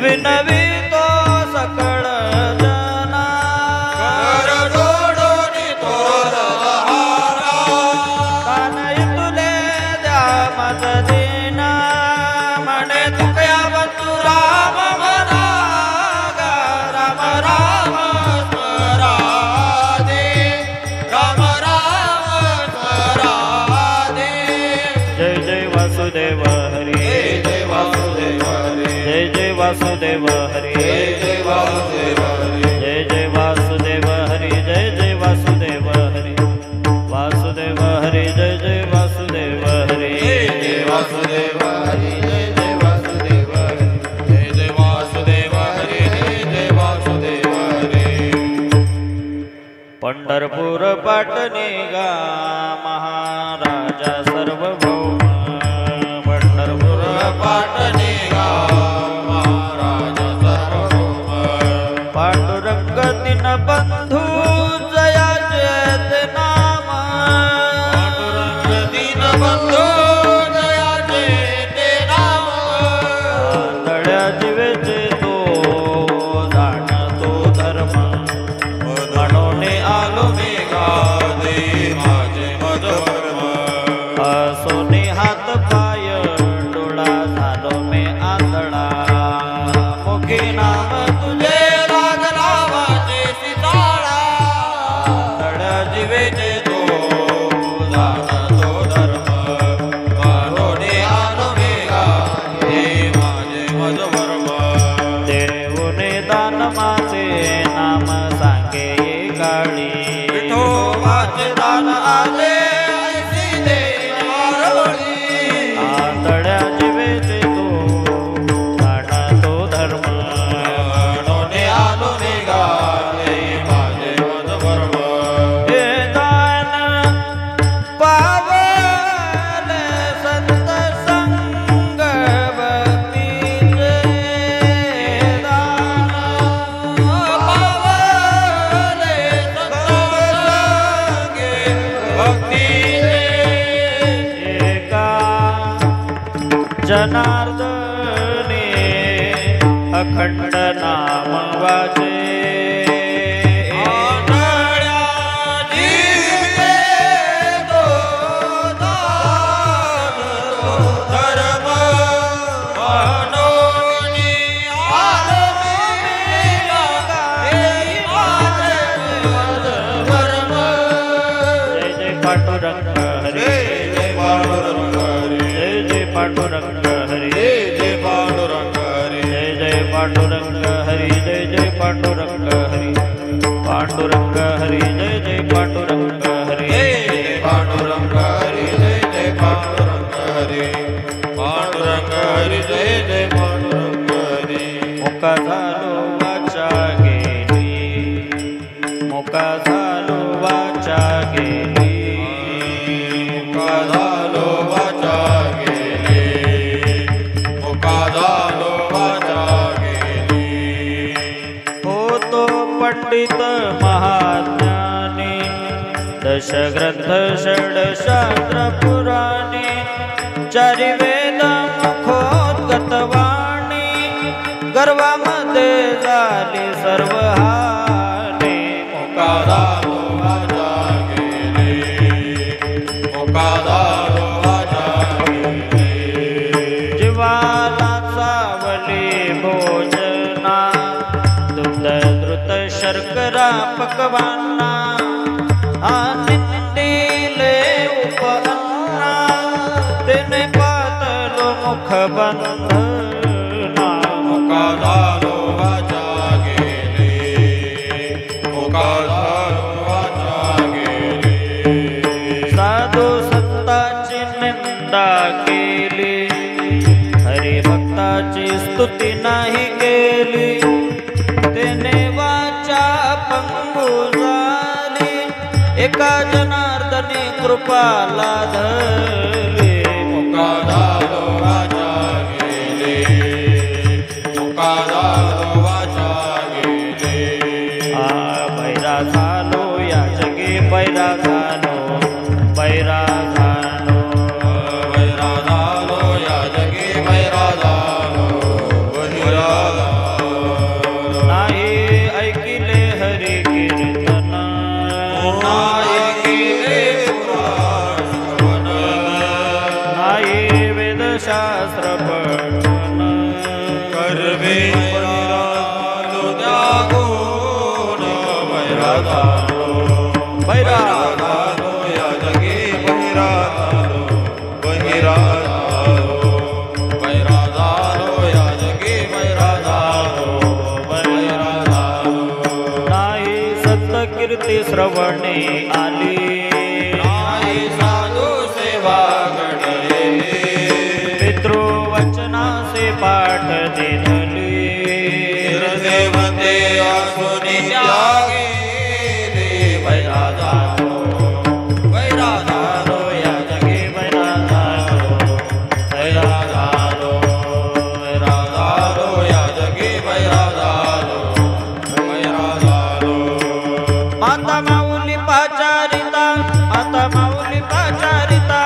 विनवी तो सकळ जना कर जोडोनी तोर हारा कानई तुले द्या मज देना म्हणे तुकया बंधू राम म्हणा गा राम राम स्मराले राम राम स्मराले जय जय वासुदेव हरी जय वासुदेव हरे जय जय वासुदेव हरी जय वासुदेव हरे जय जय वासुदेव हरी जय जय वासुदेव हरी वासुदेव हरी जय जय वासुदेव हरी जय वासुदेव हरे जय वासुदेव हरे जय वासुदेव हरे जय वासुदेव हरे पंढरपूर पाटणी गा महाराजा सार्वभौम पंढरपूर पाटणी गाव महाराज सार्वभौम पांडुरंग दिन बंधू जया जयत नाम पांडुरंग दीनबंधू दयाचे ते नाम तळ्या जीवेचे तो जाणतो धर्म म्हणून आलो मी गादे माझे मधुर्म सोने हात पाय डोळा झालो मे आंधळा मुखी नाम तुझे लागला वाचे सीताळा तळ्या जीवेचे तो जाणतो धर्म म्हणून आलो मी गादे माझे मधुर्म देऊने दान माझे नाम सांगे काळी विठोबाचे दान आले ऐसी दे आरवळी आंधळ्या जीवेचे तो जाणतो धर्म म्हणून आलो मी गादे माझे मधुर्म हे दान पावल संत संग भक्तीचे दान पावले सत्संगे भक्तीचे एका जनार्दने अखंड नाम वाचे आंधळ्या जीवे तो दान तो धर्म म्हणून आलो मी गादे माझे मधुर्म जय जय पांडुरंग हरी जय पांडुरंग हरे जय जय पांडुरंग हरी जय पांडुरंग हरे जय जय पांडुरंग हरी जय जय पांडुरंग हरी पांडुरंग हरी जय जय पांडुरंग हरी पांडुरंग हरी जय जय पांडुरंग हरी पांडुरंग हरी जय जय पांडुरंग हरी मुका झालो वाचा गेली मुका झालो वाचा गेली मुका झालो वाचा गेली मुका झालो वाचा गेली होतो पंडित महाज्ञानी दशग्रंथ षडशास्त्र पुराणी चारी वेद मुखोद्गत वाणी गर्वामध्ये झाली सर्व हानी मुका झालो वाचा गेली मुका झालो वाचा गेली जीवाला सावली भोजना दुग्ध द्रुत शर्करा पकवाना आनंदीले उपअन्ना तेने पातलो मुख बंधना मुका झालो वाचा गेली मुका झालो वाचा गेली साधू संतांची निंदा केली हरिभक्ताची स्तुती नाही केली तेने वाचा पंगू झाली एका जनार्दनी कृपा लाधली मुका झालो वाचा गेली मुका झालो वाचा गेली बैरा झालो या जगी बैरा झालो बैरा झालो वैरा झालो या जगी वैरा झालो वैरा झालो नाही ऐकिले हरी कीर्तन नायकिले पुराण श्रवण नाही वेदशास्त्र पठन कर्वे वैरालो त्यागून वैरा झालो बैरा झालो या जगी वैरा झालो वैरा झालो वैरा झालो या जगी वैरा झालो वैरा झालो नाही सत्य कीर्ती श्रवणे आली नाही साधू सेवा घडलेली पितृवचनासे पाठ दिनली देवते असुनी त्यागे वैरा झालो वैरा झालो या जगी वैरा झालो वैरा झालो वैरा झालो या जगी वैरा झालो वैरा झालो माता माऊली पाचारिता माता माऊली पाचारिता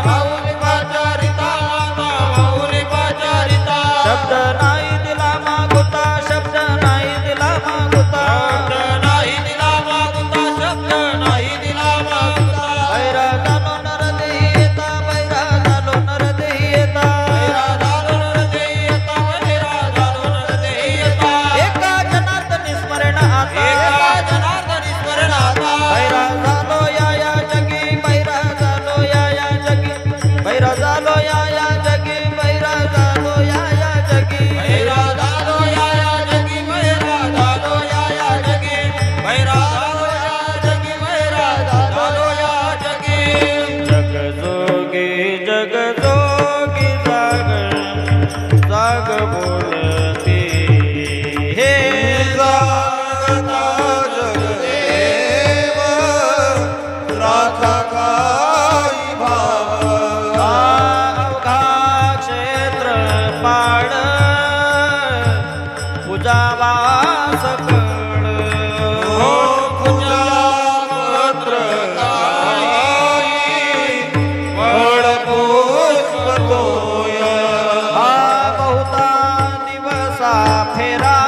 माऊली पाचारिता माता माऊली पाचारिता शब्द नाही दिला मागुता शब्द नाही दिला मागुता शब्द नाही दिला मागुता शब्द नाही दिला मागुता बैरा झालो नरदेही येता बैरा झालो नरदेही येता वैरा झालो नरदेही येता वैरा झालो नरदेही येता एका जनार्दनी स्मरण आता एका जनार्दनी स्मरण आता बैरा झालो या जगी बैरा झालो या जगी बैरा झालो या जगी बैरा झालो या जगी वैरा झालो या जगी वैरा झालो या जगी वैरा झालो या जगी वैरा झालो या जगी जग जोगी जाग जाग बोलती हे जागता जगदेव राखा काही भाव अवघा क्षेत्र पाड पूजावास कळ हो पूजा पत्र काही वड पुष्प तोय हा बहुता दिवसा फेरा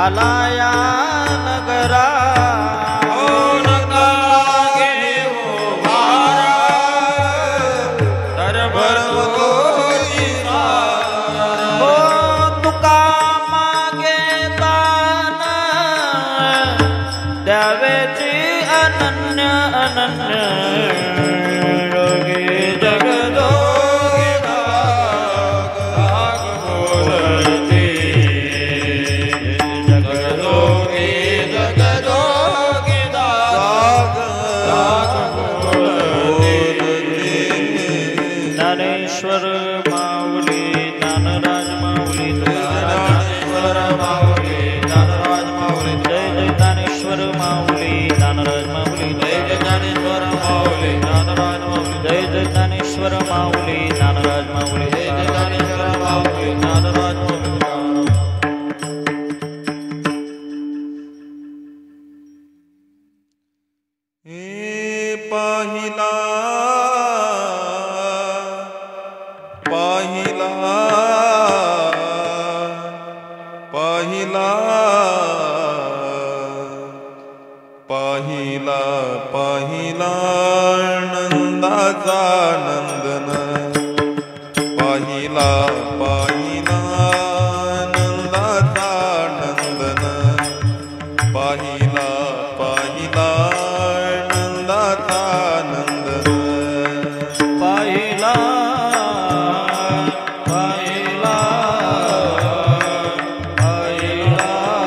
आलाया नगरा हो नका घेऊ भारा दरबार गोची सार हो तुका मागे दान द्यावेची अनन्य अनन्य योगी जगदो राग बोल माऊली ज्ञानेश्वर माऊली ज्ञानराज माऊली जय जय ज्ञानेश्वर माऊली ज्ञानराज माऊली जय जय ज्ञानेश्वर माऊली ज्ञानराज माऊली जय जय ज्ञानेश्वर माऊली ज्ञानराज माऊली जय जय ज्ञानेश्वर माऊली ज्ञानराज माऊली पाहिला पाहिला पाहिला पाहिला पाहिला नंदाचा नंदन पाहिला पाहिला नंदाचा नंदन पाहिला पाहिला नंदाचा नंदन पाहिला पाहिला पाहिला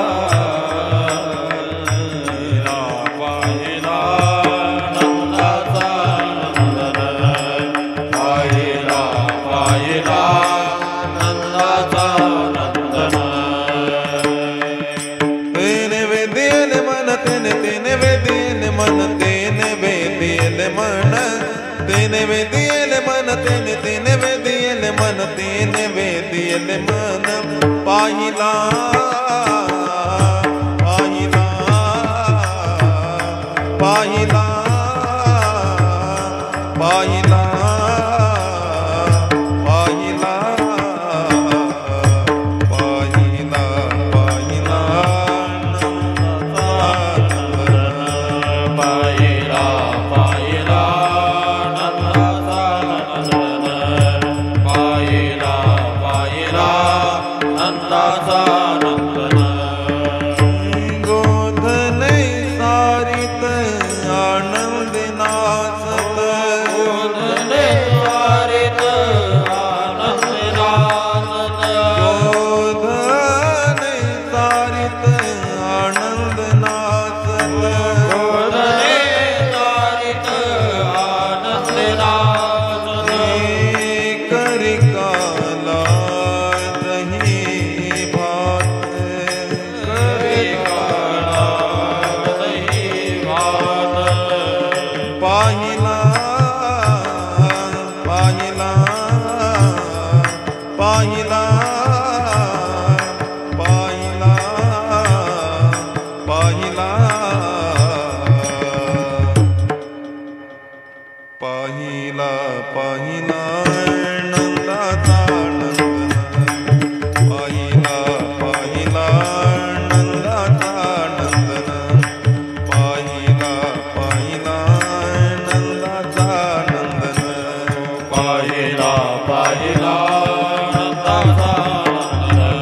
पाहिला नंदाचा नंदन पाहिला पाहिला नंदाचा नंदन तेने वेदियल मन तेने तेने वेदियल मन तेने वेदियल मन तेने वेदियल मन तेने तेने वेदियल मन तेने वेदियल मन पाहिला पाहिला पाहिला पाहिला पाहिला पाहिला पाहिला पाहिला पाहिला नंदाचा नंदन पाहिला पाहिला नंदाचा नंदन गोधन सारित आनंद नाचत गोधने वारित आनंद नाचत गोधन सारित आनंद नाचत गोधने वारित आनंद नाचत करी काला दही भात करी काला दही भात पाहिला पाहिला पाहिला पाहिला पाहिला पाहिला पाहिला नंदाचा नंदन पाहिला पाहिला नंदाचा नंदन पाहिला पाहिला नंदाचा नंदन पाहिला पाहिला नंदाचा नंदन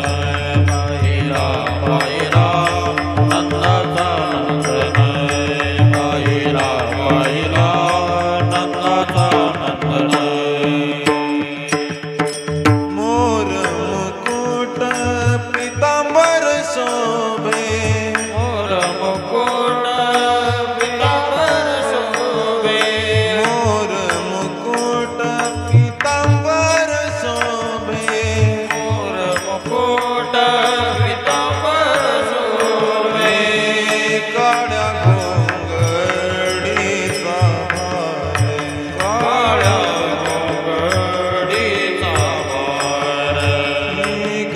पाहिला पाहिला नंदाचा नंदन पाहिला पाहिला नंदाचा नंदन मोर मुकुट पीतांबर शोभे मोर मुकुट पीतांबर शोभे मोर मुकुट पीतांबर शोभे मोर मुकुट पीतांबर शोभे काळ्या घोंगडीचा हार काळ्या घोंगडीचा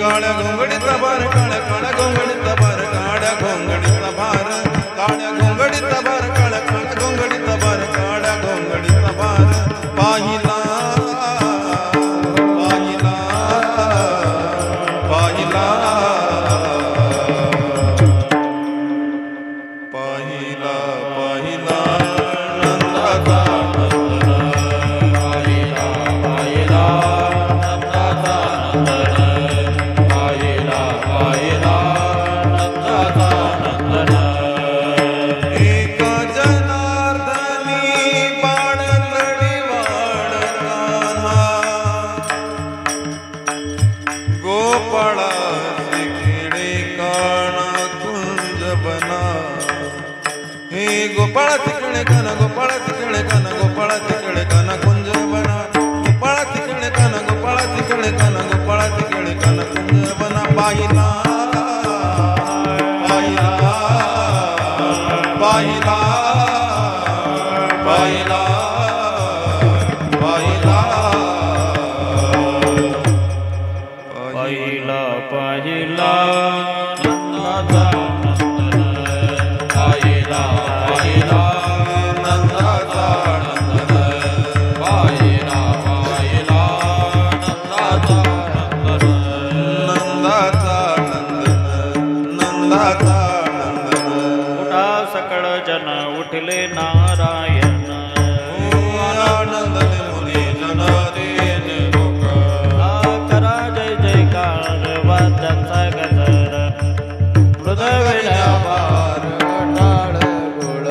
भार काळ्या घोंगडीचा भार काळ्या काळ्या घोंगडीचा भार काळ्या घोंगडीचा भार काळ्या घोंगडीचा भार काळ्या काळ्या घोंगडीचा भार काळ्या घोंगडीचा भार पाहिला पाहिला पाहिला पाहिला पाहिला नंदाचा पाहिला पाहिला नंदाचा नंदन पाहिला पाहिला नंदाचा नंदन एका जनार्दनी बाळकडी वाढताना गोपाळा शिकिडे काना कुंज बना हे गोपाळा तिकडे काना गोपाळा तिकडे काना गोपाळा तिकडे काना कुंज बना गोपाळा तिकडे काना गोपाळा तिकडे काना गोपाळा तिकडे काना कुंज पाहिला पाहिला पाहिला पाहिला पाहिला पाहिला पाहिला नंदाचा नंदन पाहिला पाहिला नंदाचा नंदन पाहिला पाहिला नंदाचा नंदन नंदाचा नंदन नंदाचा नंदन उठा सकळ जन उठले नारायण आनंदने मुनी जन देने लोक करा जय जयकार वाद्यांचा गजर मृदवेळा पार टाळ गोळ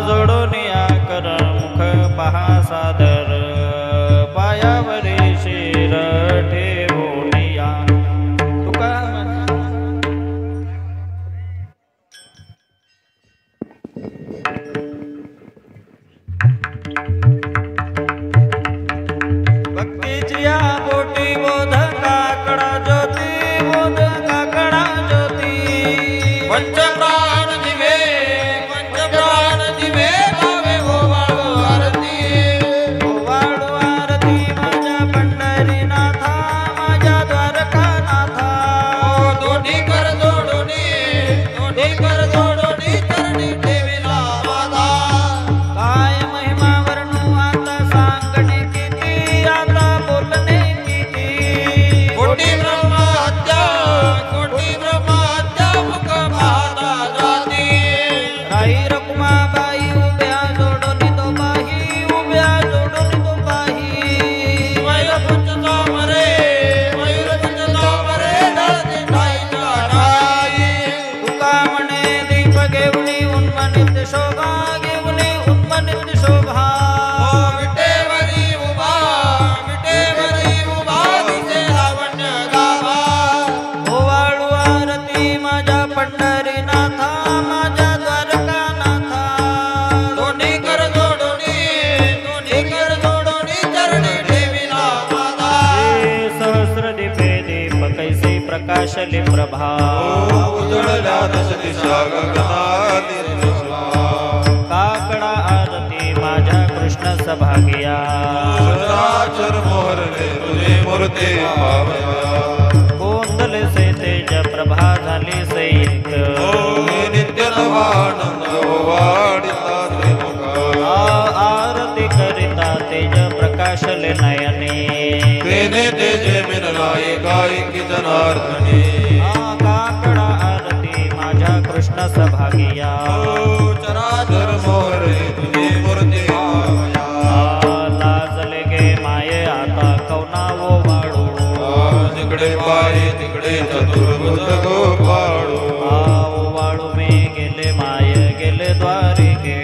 जोडून या कर मुख पहा सादर पायावरी शिर ठेवून या तुका भक्तीची या बोटी बोध काकडा ज्योती बोध काकडा ज्योती पंचप्राण दिवे भावे ओवाळू आरती ओवाळू आरती माझ्या पंढरीनाथा माझ्या द्वारकानाथा दोन्ही कर जोडोनी चरणी ठेविला माझा काय महिमा वर्णू आता सांगणे किती आता बोलणे किती कोटी ब्रह्महत्या मुख पाहता जाती राई रखुमाबाई उभ्या जोडून तो पाही उभ्या जोडून तो पाही मयूरपुंज मरे ढळते ठाईला ठाई तुका म्हणे दीप घेऊनी उन्मनित शोभा घेऊनी उन्मनित शोभा विटेवरी उभा दिसे लावण्य गाभा ओवाळू आरती माझ्या पंढरीनाथा माझ्या द्वारकानाथा दोन्ही कर जोडोनी चरणी ठेविला माझा सहस्र दीपे दीप कैसे प्रकाशले प्रभा उजळल्या दश दिशा गगनातील काकडा आरती माझ्या कृष्ण सभागिया चराचर मोहरले तुझे मूर्ती पावया कोंदले से तेज प्रभा झाली सैत नित्य नवानंद वाढिता त्रिमुखा आरती करिता तेज प्रकाशले नयने तेने तेजे मिनलाई गायकी जनार्दनी काकडा आरती माझ्या कृष्ण सभागिया चराचर मोहरे तुझी मूर्ती पावया लाजले गे माये आता कवनावो वाळू जिकडे पाय तिकडे चतुर्भुज गोपाळू वाळू मे गेले माय गेले द्वारिके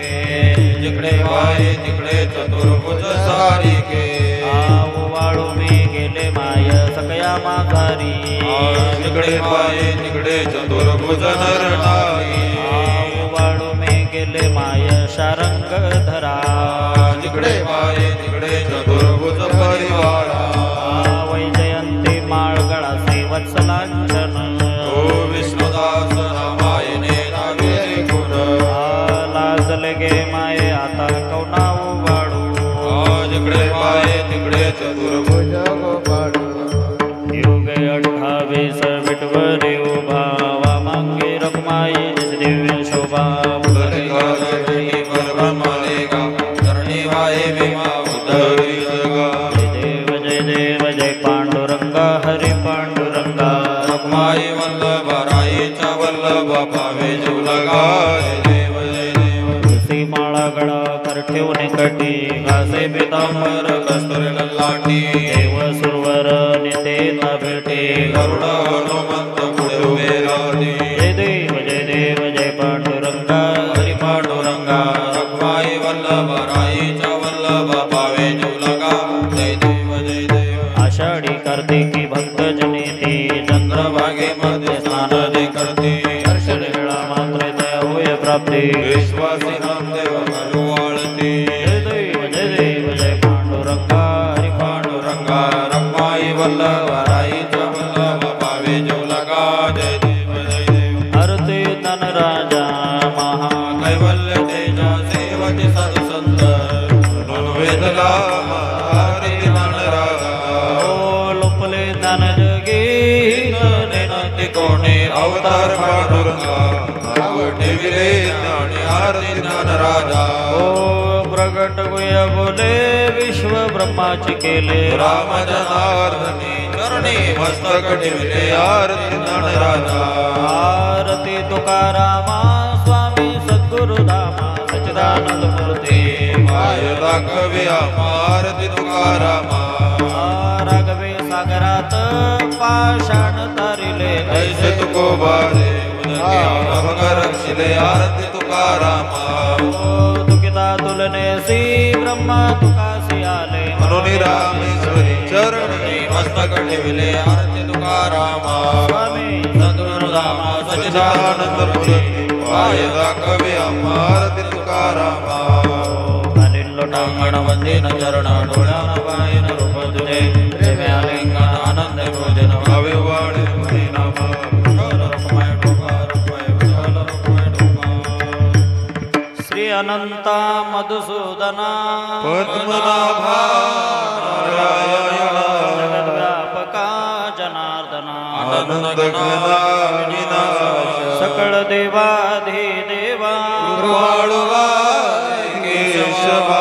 जिकडे पाय तिकडे चतुर्भुज सारिके वाळू मे गेले माय सकया माघारी जिकडे पाय तिकडे चतुर्भुज नरनाई वाळू मे गेले माय शारंग धरा जिकडे पाय तिकडे चतुर्भुज परिवारा वैजयंती माळ गळासे वत्सलांचन ओ विष्णुदास रामायणे नावे गुण लाजले गे माये आता कवनावो वाळू जिकडे पाय तिकडे चतुर्भुज गोपाळ युगे 28 विटवरे उभा वामांगे रखुमाई दिव्य शोभा जय देव जय पांडुरंगा हरी पांडुरंगा रखुमाई वल्लभ राईचा वल्लभ पावे जीव लगा जय देव जय देव तुलसी माळा गळा कर ठेवणे कटी घासे पितांबर कस्तुरी ललाटी देव सुरवर नितेता भेटे गरुड हनुमंत पुढे उभे राहते जय देव जय पांडुरंगा हरी पांडुरंगा रखुमाई वल्लभ राईचा वल्लभ पावे जीव लगा जय देव जय देव आषाढी कार्तिकी भक्त जनिती चंद्रभागे मध्ये स्नान दे करते दर्शन वेळा मात्र दया होय प्राप्ती विश्वासी नामदेव वाळते जय देव जय पांडुरंगा हरी पांडुरंगा रखुमाई वल्लभ राईचा वल्लभ पावे जीव कोणी अवतार पांडुरंगा नाव ठेविले ज्ञानी आरती ज्ञान राजा ओ प्रगट गुह्य बोले विश्व ब्रह्माची केले राम जनार्दनी चरणी मस्तक ठेविले आरती ज्ञान राजा आरती तुकारामा स्वामी सद्गुरुधामा सच्चिदानंद मूर्ती पाय दाखवे आरती तुकारामा राघवे सागरात पाषाण तारिले ऐसे तुकोबारे उदके अभंग रक्षिले आरती तुकारामा तुकिता तुलनेसी ब्रह्मा तुकासी आले म्हणून रामेश्वरी चरणी मस्तक ठेविले आरती तुकारामा स्वामी सद्गुरुधामा सच्चिदानंद मूर्ती पाय दाखवे आरती तुकारामा लोटांगण वंदीन चरण डोळ्यान पायन रूप तुझे प्रेमे आलिंगन आनंद भोजन भावे वाळे मुनी नामा रुक्मय डोका रुक्मय विठ्ठल रुक्मय डोका श्री अनंता मधुसूदना पद्मनाभा नारायणा जगद्व्यापका जनार्दना आनंद घना विनाश सकळ देवाधिदेवा कृपाळुवा केशवा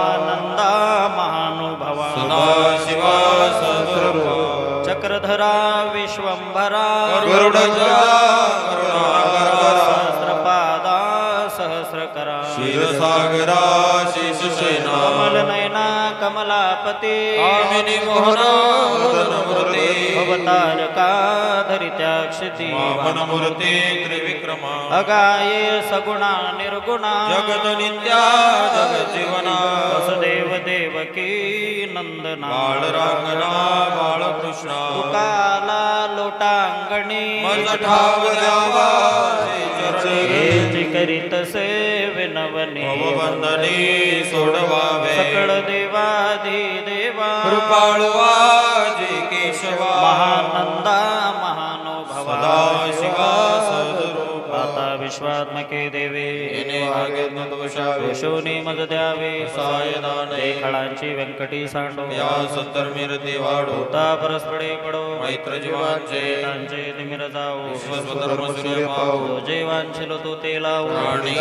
आनंदा महानुभवा सदाशिवा सद्गुरू चक्रधरा विश्वंभरा गरुडध्वजा करुणाकर सहस्रपादा सहस्रकरा क्षीरसागरा शेषसेना कमलनयना कमलापती कामिनी मोहना वदनमूर्ती अवतारका धरित्याक्षिती वामन मूर्ती त्रिविक्रमा अगाये सगुणा निर्गुणा जगत नित्या जगत जीवना वसुदेव देवकी नंदना बाळरांगणा बाळकृष्णा तुकाला लोटांगणी मज ठाव द्यावा चरणी करीतसे विनवनी भवबंधनी सोडवावे सकळ देवाधिदेवा कृपाळुवा जी केशवा महानंदा महानुभवा सदाशिवा सद्गुरू आता विश्वात्मके देवे येणे भाग्यज्ञ दोषावे दोषोनी मज द्यावे सायदान ते खळांची व्यंकटी सांडो या संतर्मिरती वाढो होता परस्पडे पडो मैत्र जीवांचे त्यांचे निमिर जाओ विश्वस्वधर्म सूर्य पाहो जो जेवांशिलो तो ते लावो प्राणी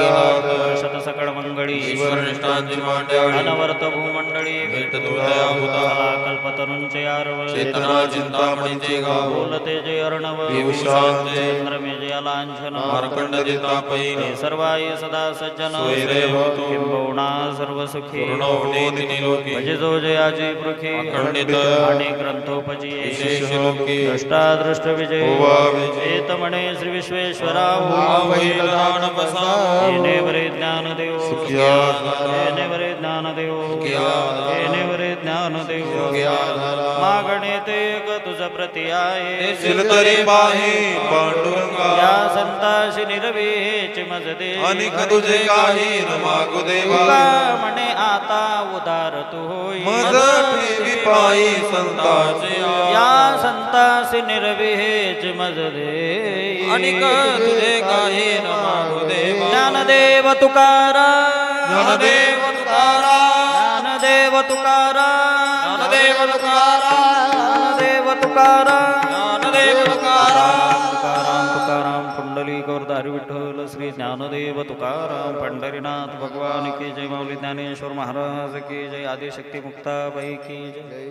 शत सकळ मंगळी ईश्वर निष्ठांची मांड्यावळी अनवर्त भूमंडळी भेट दुर्दया भूता कल्पतरूंचे आरव चेतना चिंतामणीचे गाव बोलते जे अर्णव विशांते चंद्रमे जे लांछन मार्कंड जितापैन ते सर्वाय सदा सज्जन स्वैरे होतो किंबहुना सर्व सुखी पूर्ण होणे तिनी लोकी भजे जो जयाची पृखी अखंडित आणि ग्रंथोपजी विशेष लोकी दृष्टादृष्ट विजय होवा विजय. एत म्हणे श्री विश्वेश्वरा आवैल दान बसावो. येणे वरे ज्ञान देव सुखिया झाला. येणे वरे ज्ञान देव सुखिया झाला. येणे वरे ज्ञान देव सुखिया झाला. मागणे ते एक तुझ प्रती आहे शिलतरी पाहे पांडुरंगा या संताशी निर्वेची मज दे अनिक तुझे काही न मागू देवा तुका म्हणे आता उदार तू होई मज ठेवी पायी संताचे या संतासी निर्विहेच मज दे अनिक तुझे काही न मागू देवा ज्ञानदेव तुकारा ज्ञानदेव तुकारा ज्ञानदेव तुकारा ज्ञानदेव तुकारा ज्ञानदेव तुकारा ज्ञानदेव तुकारा तुकाराम तुकाराम पुंडली गौरधारी विठ्ठल श्री ज्ञानदेव तुकाराम पंढरीनाथ भगवान की जय माऊली ज्ञानेश्वर महाराज की जय आदिशक्ती मुक्ताबाई की जय